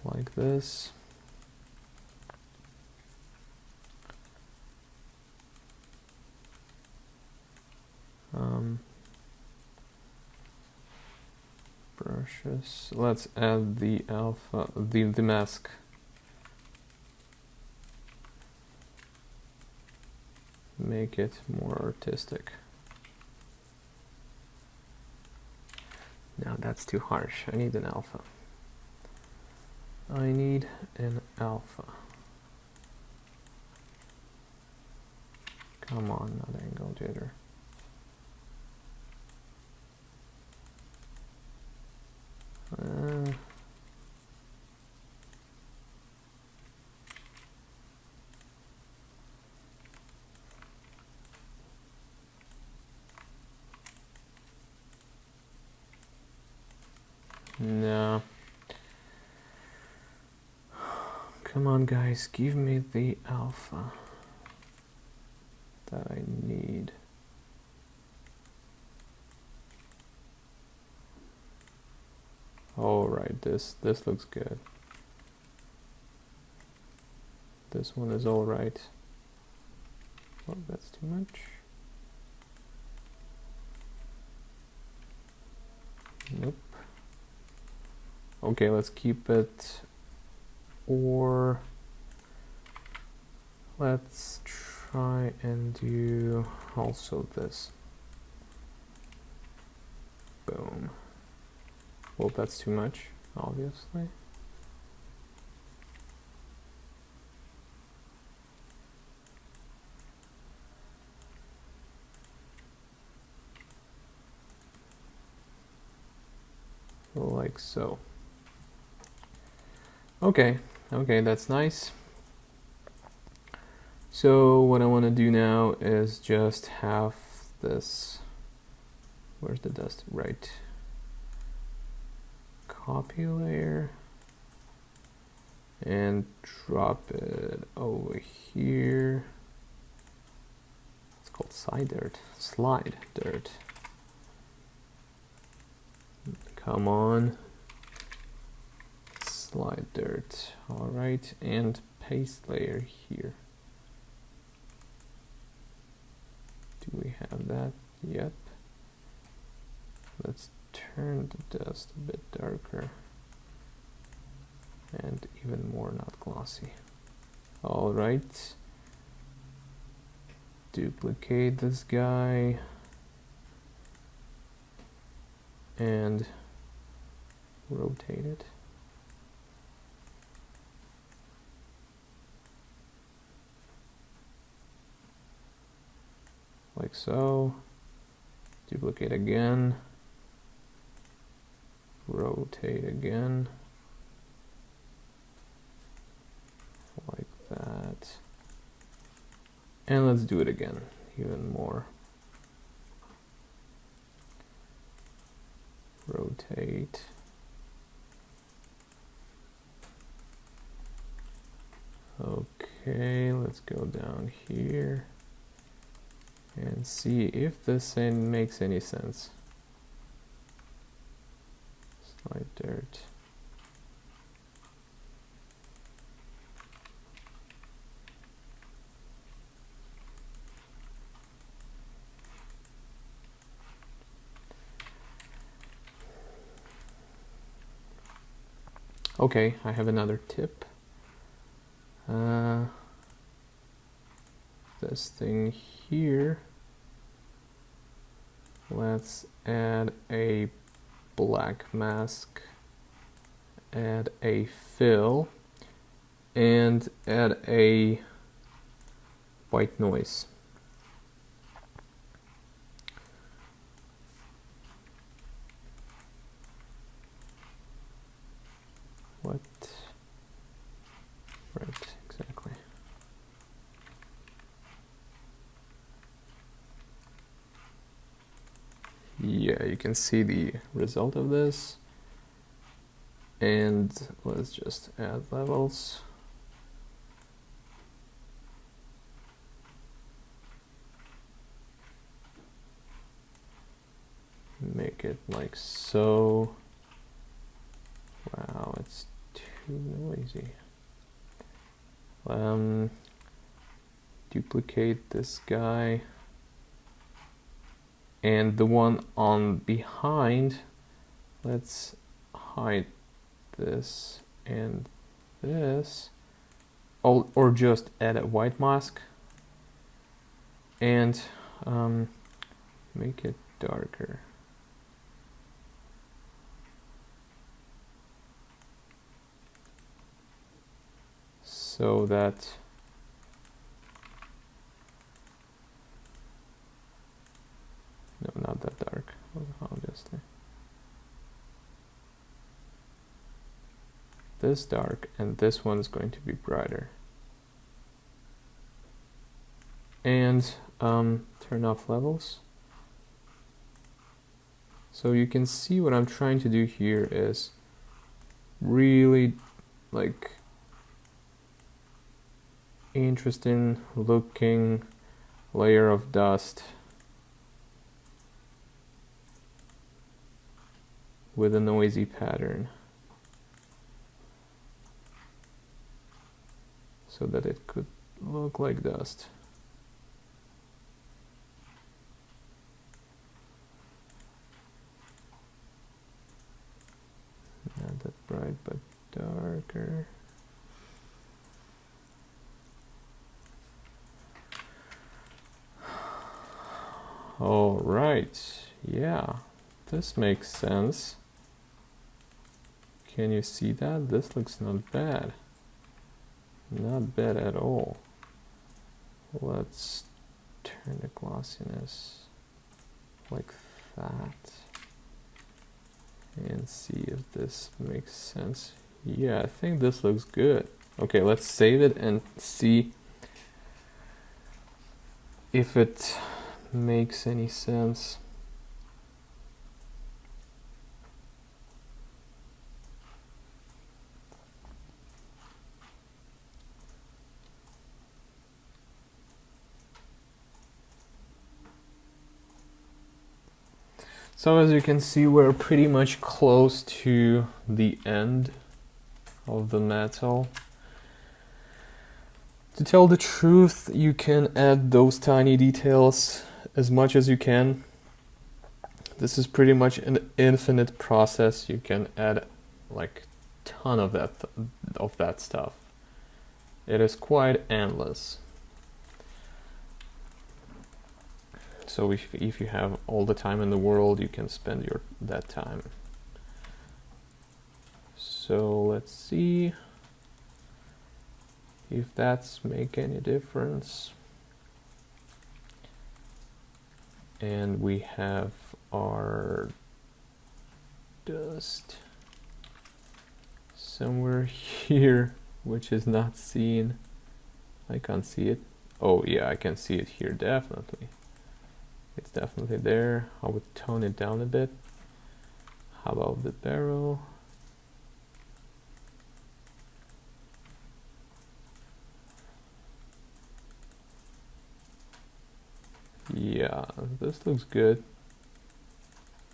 Like this. Brushes. Let's add the alpha, the mask. Make it more artistic. Now that's too harsh. I need an alpha. I need an alpha. Come on, not angle jitter. No. Come on, guys, give me the alpha that I need. All right, this looks good. This one is all right. Oh, that's too much. Nope. Okay, let's keep it. Or let's try and do also this. Boom. Well, that's too much, obviously. Like so. Okay, that's nice. So what I want to do now is just have this, where's the dust? Right. Copy layer and drop it over here. It's called slide dirt. Come on. Slide dirt. All right, and paste layer here. Do we have that? Yep. Let's turn the dust a bit darker and even more not glossy. All right. Duplicate this guy and rotate it. Like so. Duplicate again. Rotate again. Like that. And let's do it again, even more. Rotate. Okay, let's go down here and see if this makes any sense. Slide dirt. Okay, I have another tip. This thing here. Let's add a black mask, add a fill, and add a white noise. What? Right, exactly. Yeah, you can see the result of this. And let's just add levels. Make it like so. Wow, it's too noisy. Duplicate this guy. And the one on behind, let's hide this and this. Or just add a white mask. And make it darker. So that no, not that dark, obviously. This dark, and this one is going to be brighter. And turn off levels. So you can see what I'm trying to do here is really like interesting looking layer of dust with a noisy pattern so that it could look like dust. Not that bright, but darker. All right, yeah, this makes sense. Can you see that? This looks not bad. Not bad at all. Let's turn the glossiness like that and see if this makes sense. Yeah, I think this looks good. Okay, let's save it and see if it makes any sense. So as you can see, we're pretty much close to the end of the metal. To tell the truth, you can add those tiny details as much as you can. This is pretty much an infinite process. You can add like a ton of that stuff. It is quite endless. So if you have all the time in the world, you can spend that time. So let's see if that's make any difference. And we have our dust somewhere here, which is not seen. I can't see it. Oh yeah, I can see it here, definitely. It's definitely there. I would tone it down a bit. How about the barrel? Yeah, this looks good.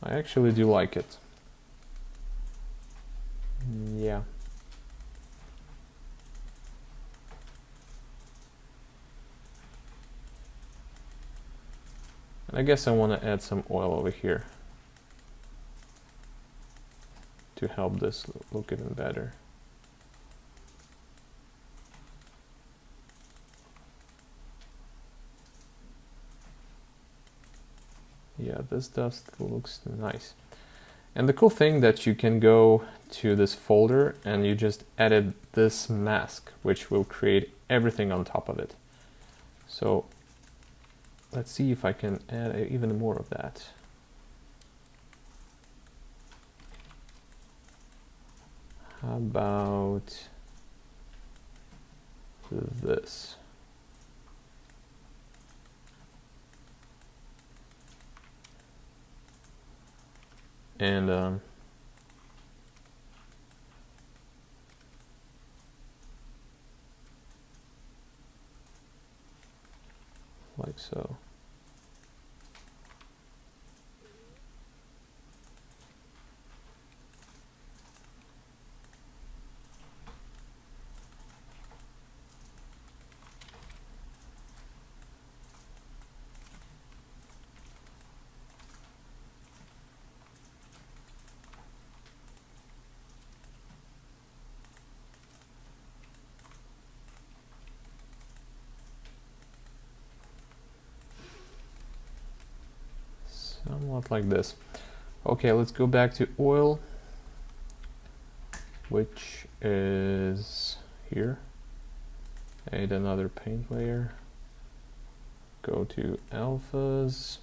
I actually do like it. Yeah. And I guess I want to add some oil over here to help this look even better. Yeah, this dust looks nice. And the cool thing that you can go to this folder and you just edit this mask, which will create everything on top of it. So let's see if I can add even more of that. How about this? and like so. Somewhat like this. Okay, let's go back to oil, which is here. Add another paint layer. Go to alphas.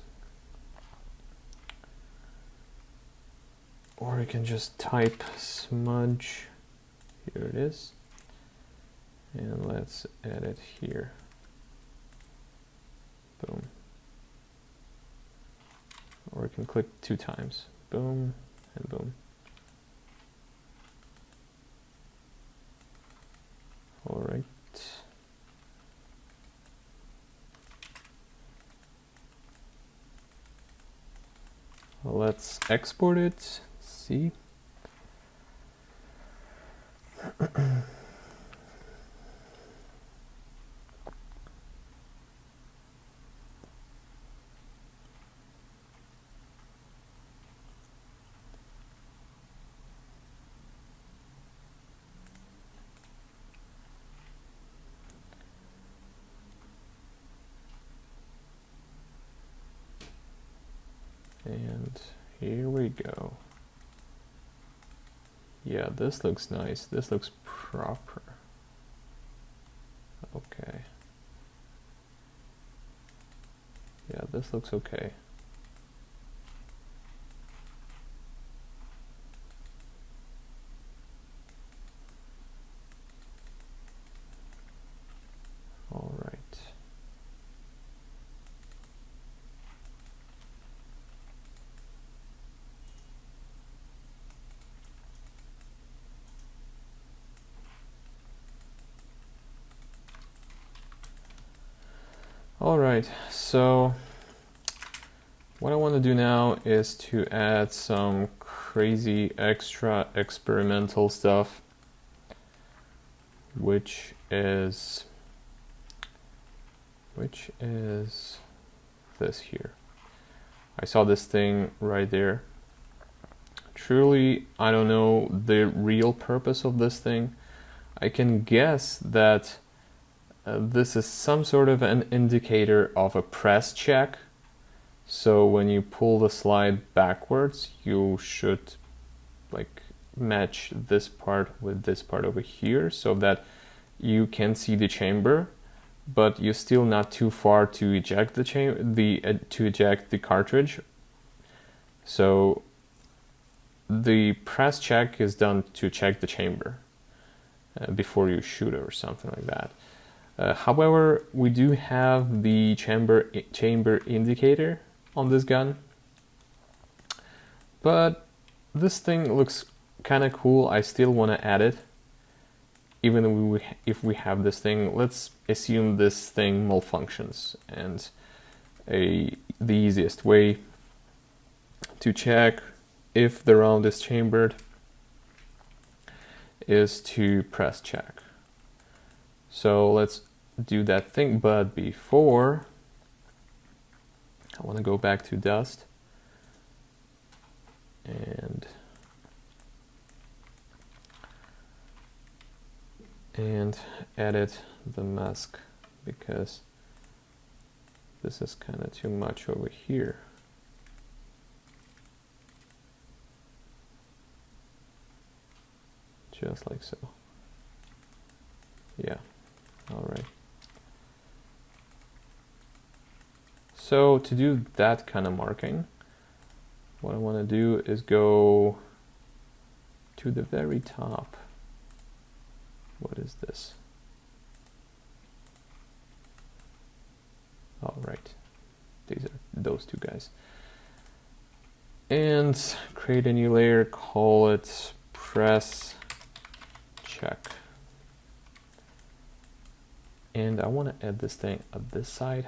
Or you can just type smudge. Here it is. And let's add it here. Boom. Or you can click 2 times. Boom and boom. All right. Let's export it. See. And here we go. Yeah, this looks nice. This looks proper. Okay. Yeah, this looks okay. All right. All right, so what I want to do now is to add some crazy extra experimental stuff, which is this here. I saw this thing right there. Truly, I don't know the real purpose of this thing. I can guess that this is some sort of an indicator of a press check. So when you pull the slide backwards, you should like match this part with this part over here so that you can see the chamber, but you're still not too far to eject the cartridge. So the press check is done to check the chamber before you shoot it or something like that. However, we do have the chamber indicator on this gun, but this thing looks kind of cool. I still want to add it, even if we have this thing. Let's assume this thing malfunctions, and the easiest way to check if the round is chambered is to press check. So let's do that thing, but before, I want to go back to dust and edit the mask, because this is kind of too much over here. Just like so. Yeah. All right. So to do that kind of marking, what I want to do is go to the very top. What is this? All right. These are those two guys. And create a new layer, call it press check. And I want to add this thing at this side.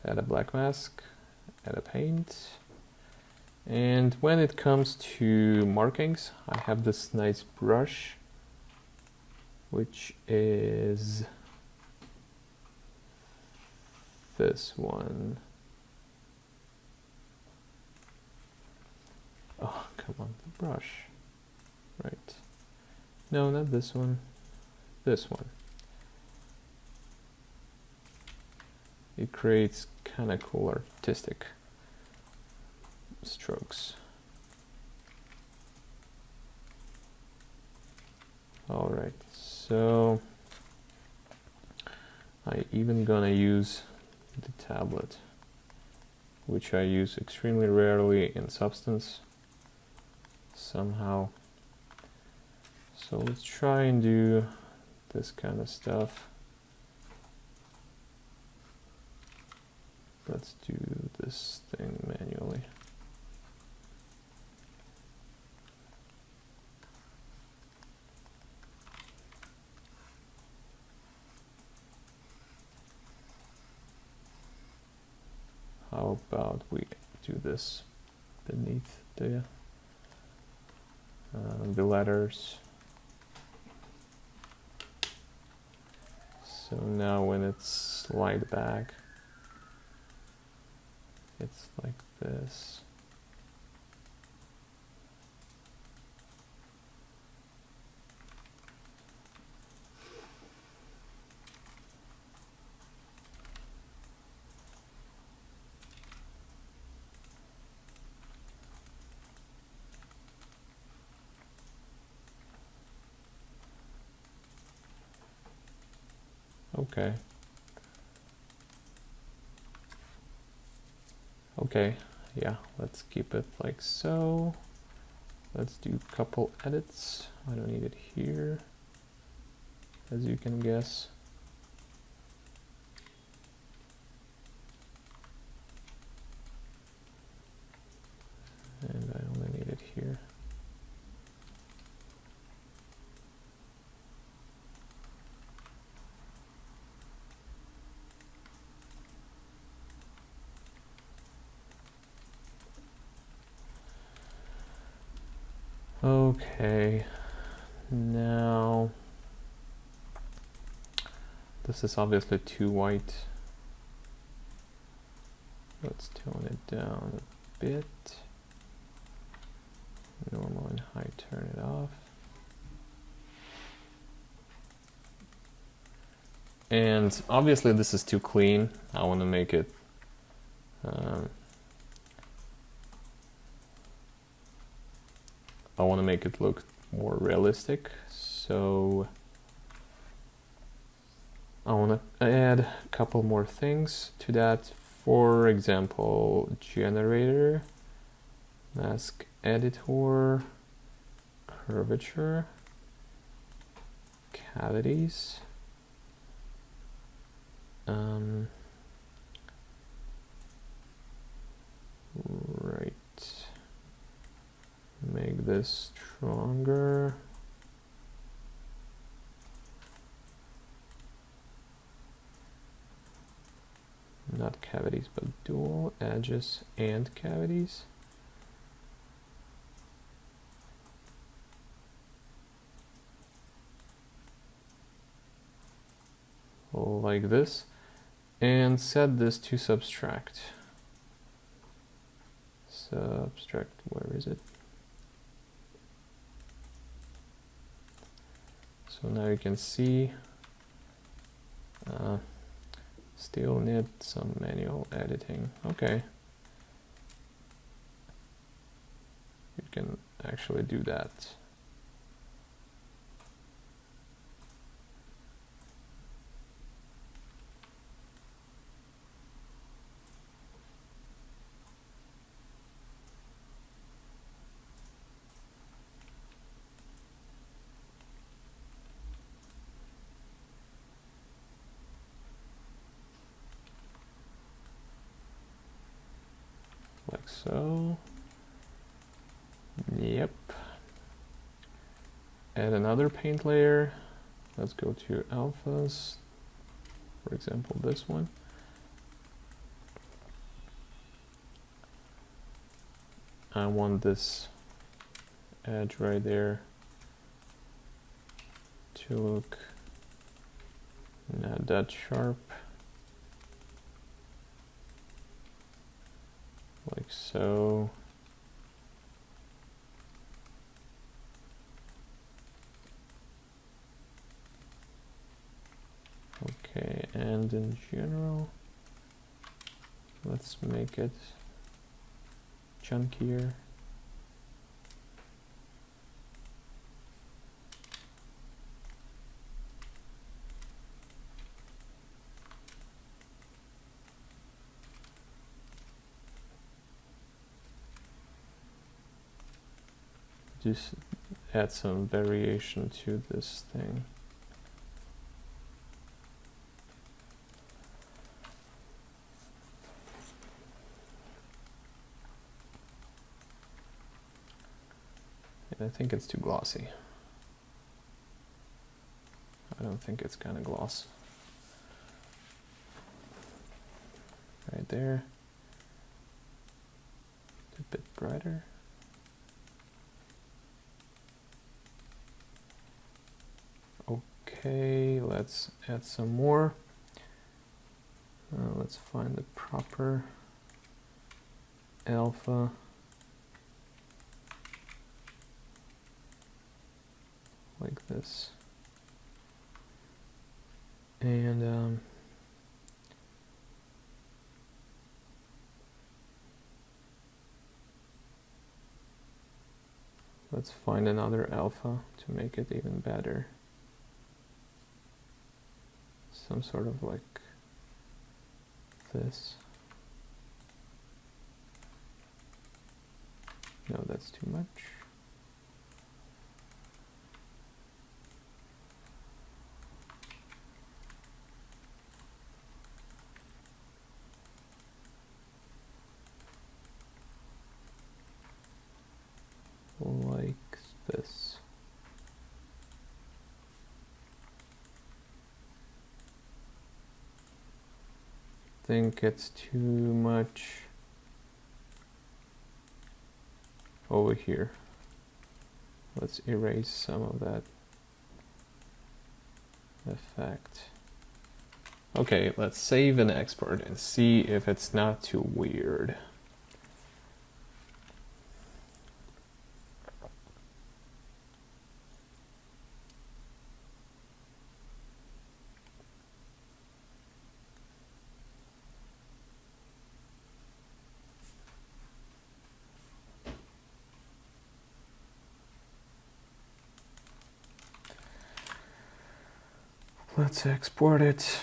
Add a black mask, add a paint. And when it comes to markings, I have this nice brush, which is this one. Oh, come on, the brush. Right. No, not this one. This one. It creates kind of cool artistic strokes. All right, so I even gonna use the tablet, which I use extremely rarely in Substance somehow. So let's try and do this kind of stuff. Let's do this thing manually. How about we do this beneath the letters. So now when it's slide back, it's like this. Okay. Okay, yeah, let's keep it like so. Let's do a couple edits. I don't need it here, as you can guess. And I only need it here. Okay, now this is obviously too white. Let's tone it down a bit. Normal and high, turn it off. And obviously this is too clean. I want to make it look more realistic. So I want to add a couple more things to that. For example, generator, mask editor, curvature, cavities. Right. Make this stronger. Not cavities, but dual edges and cavities. Like this. And set this to subtract. Subtract, where is it? So now you can see, still need some manual editing. Okay. You can actually do that. Like so. Yep. Add another paint layer. Let's go to alphas. For example, this one. I want this edge right there to look not that sharp. Like so. Okay, and in general, let's make it chunkier. Just add some variation to this thing. I think it's too glossy. I don't think it's gonna gloss. Right there. A bit brighter. Okay, let's add some more. Let's find the proper alpha. Like this. And let's find another alpha to make it even better. Some sort of like this. No, that's too much. Like this. Think it's too much over here. Let's erase some of that effect. Okay, let's save and export and see if it's not too weird. Let's export it.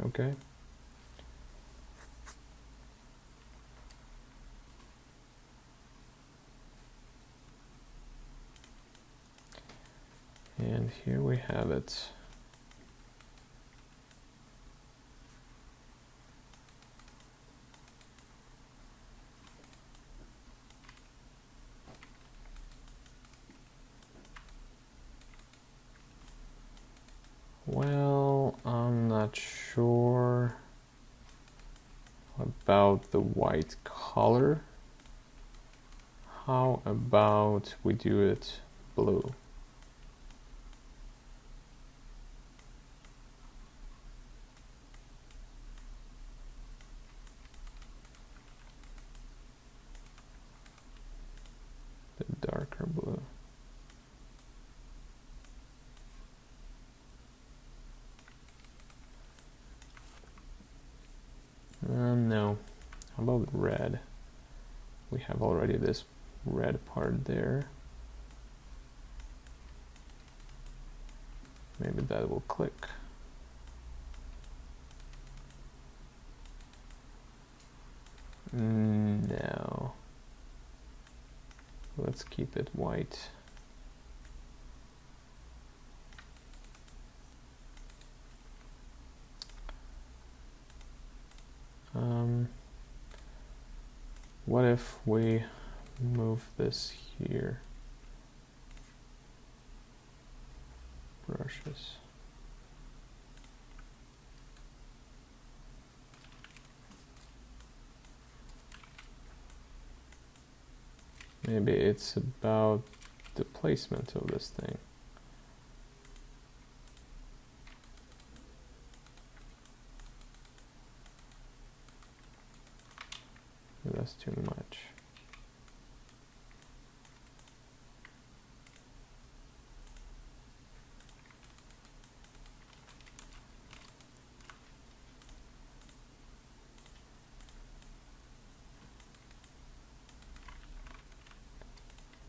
Okay. And here we have it. Well, I'm not sure about the white color. How about we do it blue? The darker blue. No. How about red? We have already this red part there. Maybe that will click. No. let's keep it white. What if we move this here? Brushes. Maybe it's about the placement of this thing. That's too much.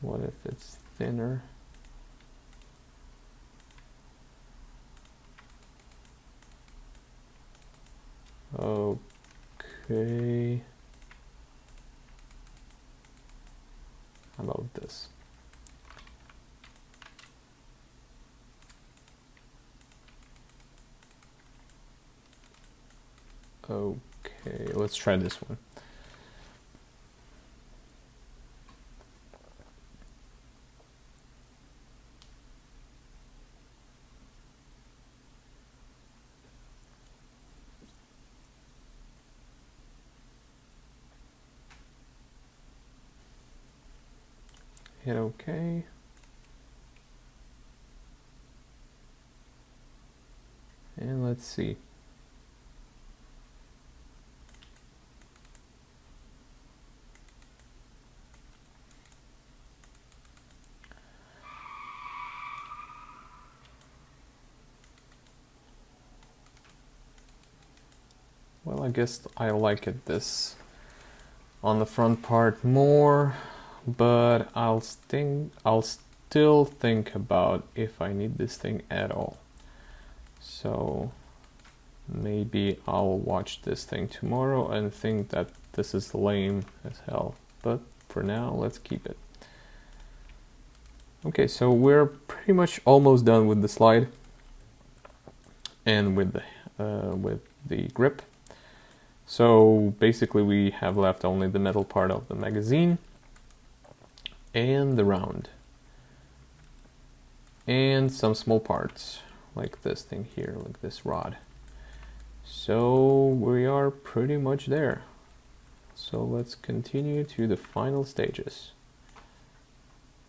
What if it's thinner? Okay. How about this? Okay, let's try this one. Hit OK. And let's see. Well, I guess I like it this on the front part more, but I'll still think about if I need this thing at all. So maybe I'll watch this thing tomorrow and think that this is lame as hell. But for now, let's keep it. Okay, so we're pretty much almost done with the slide and with the grip. So basically we have left only the metal part of the magazine and the round and some small parts like this thing here, like this rod. So we are pretty much there. So let's continue to the final stages.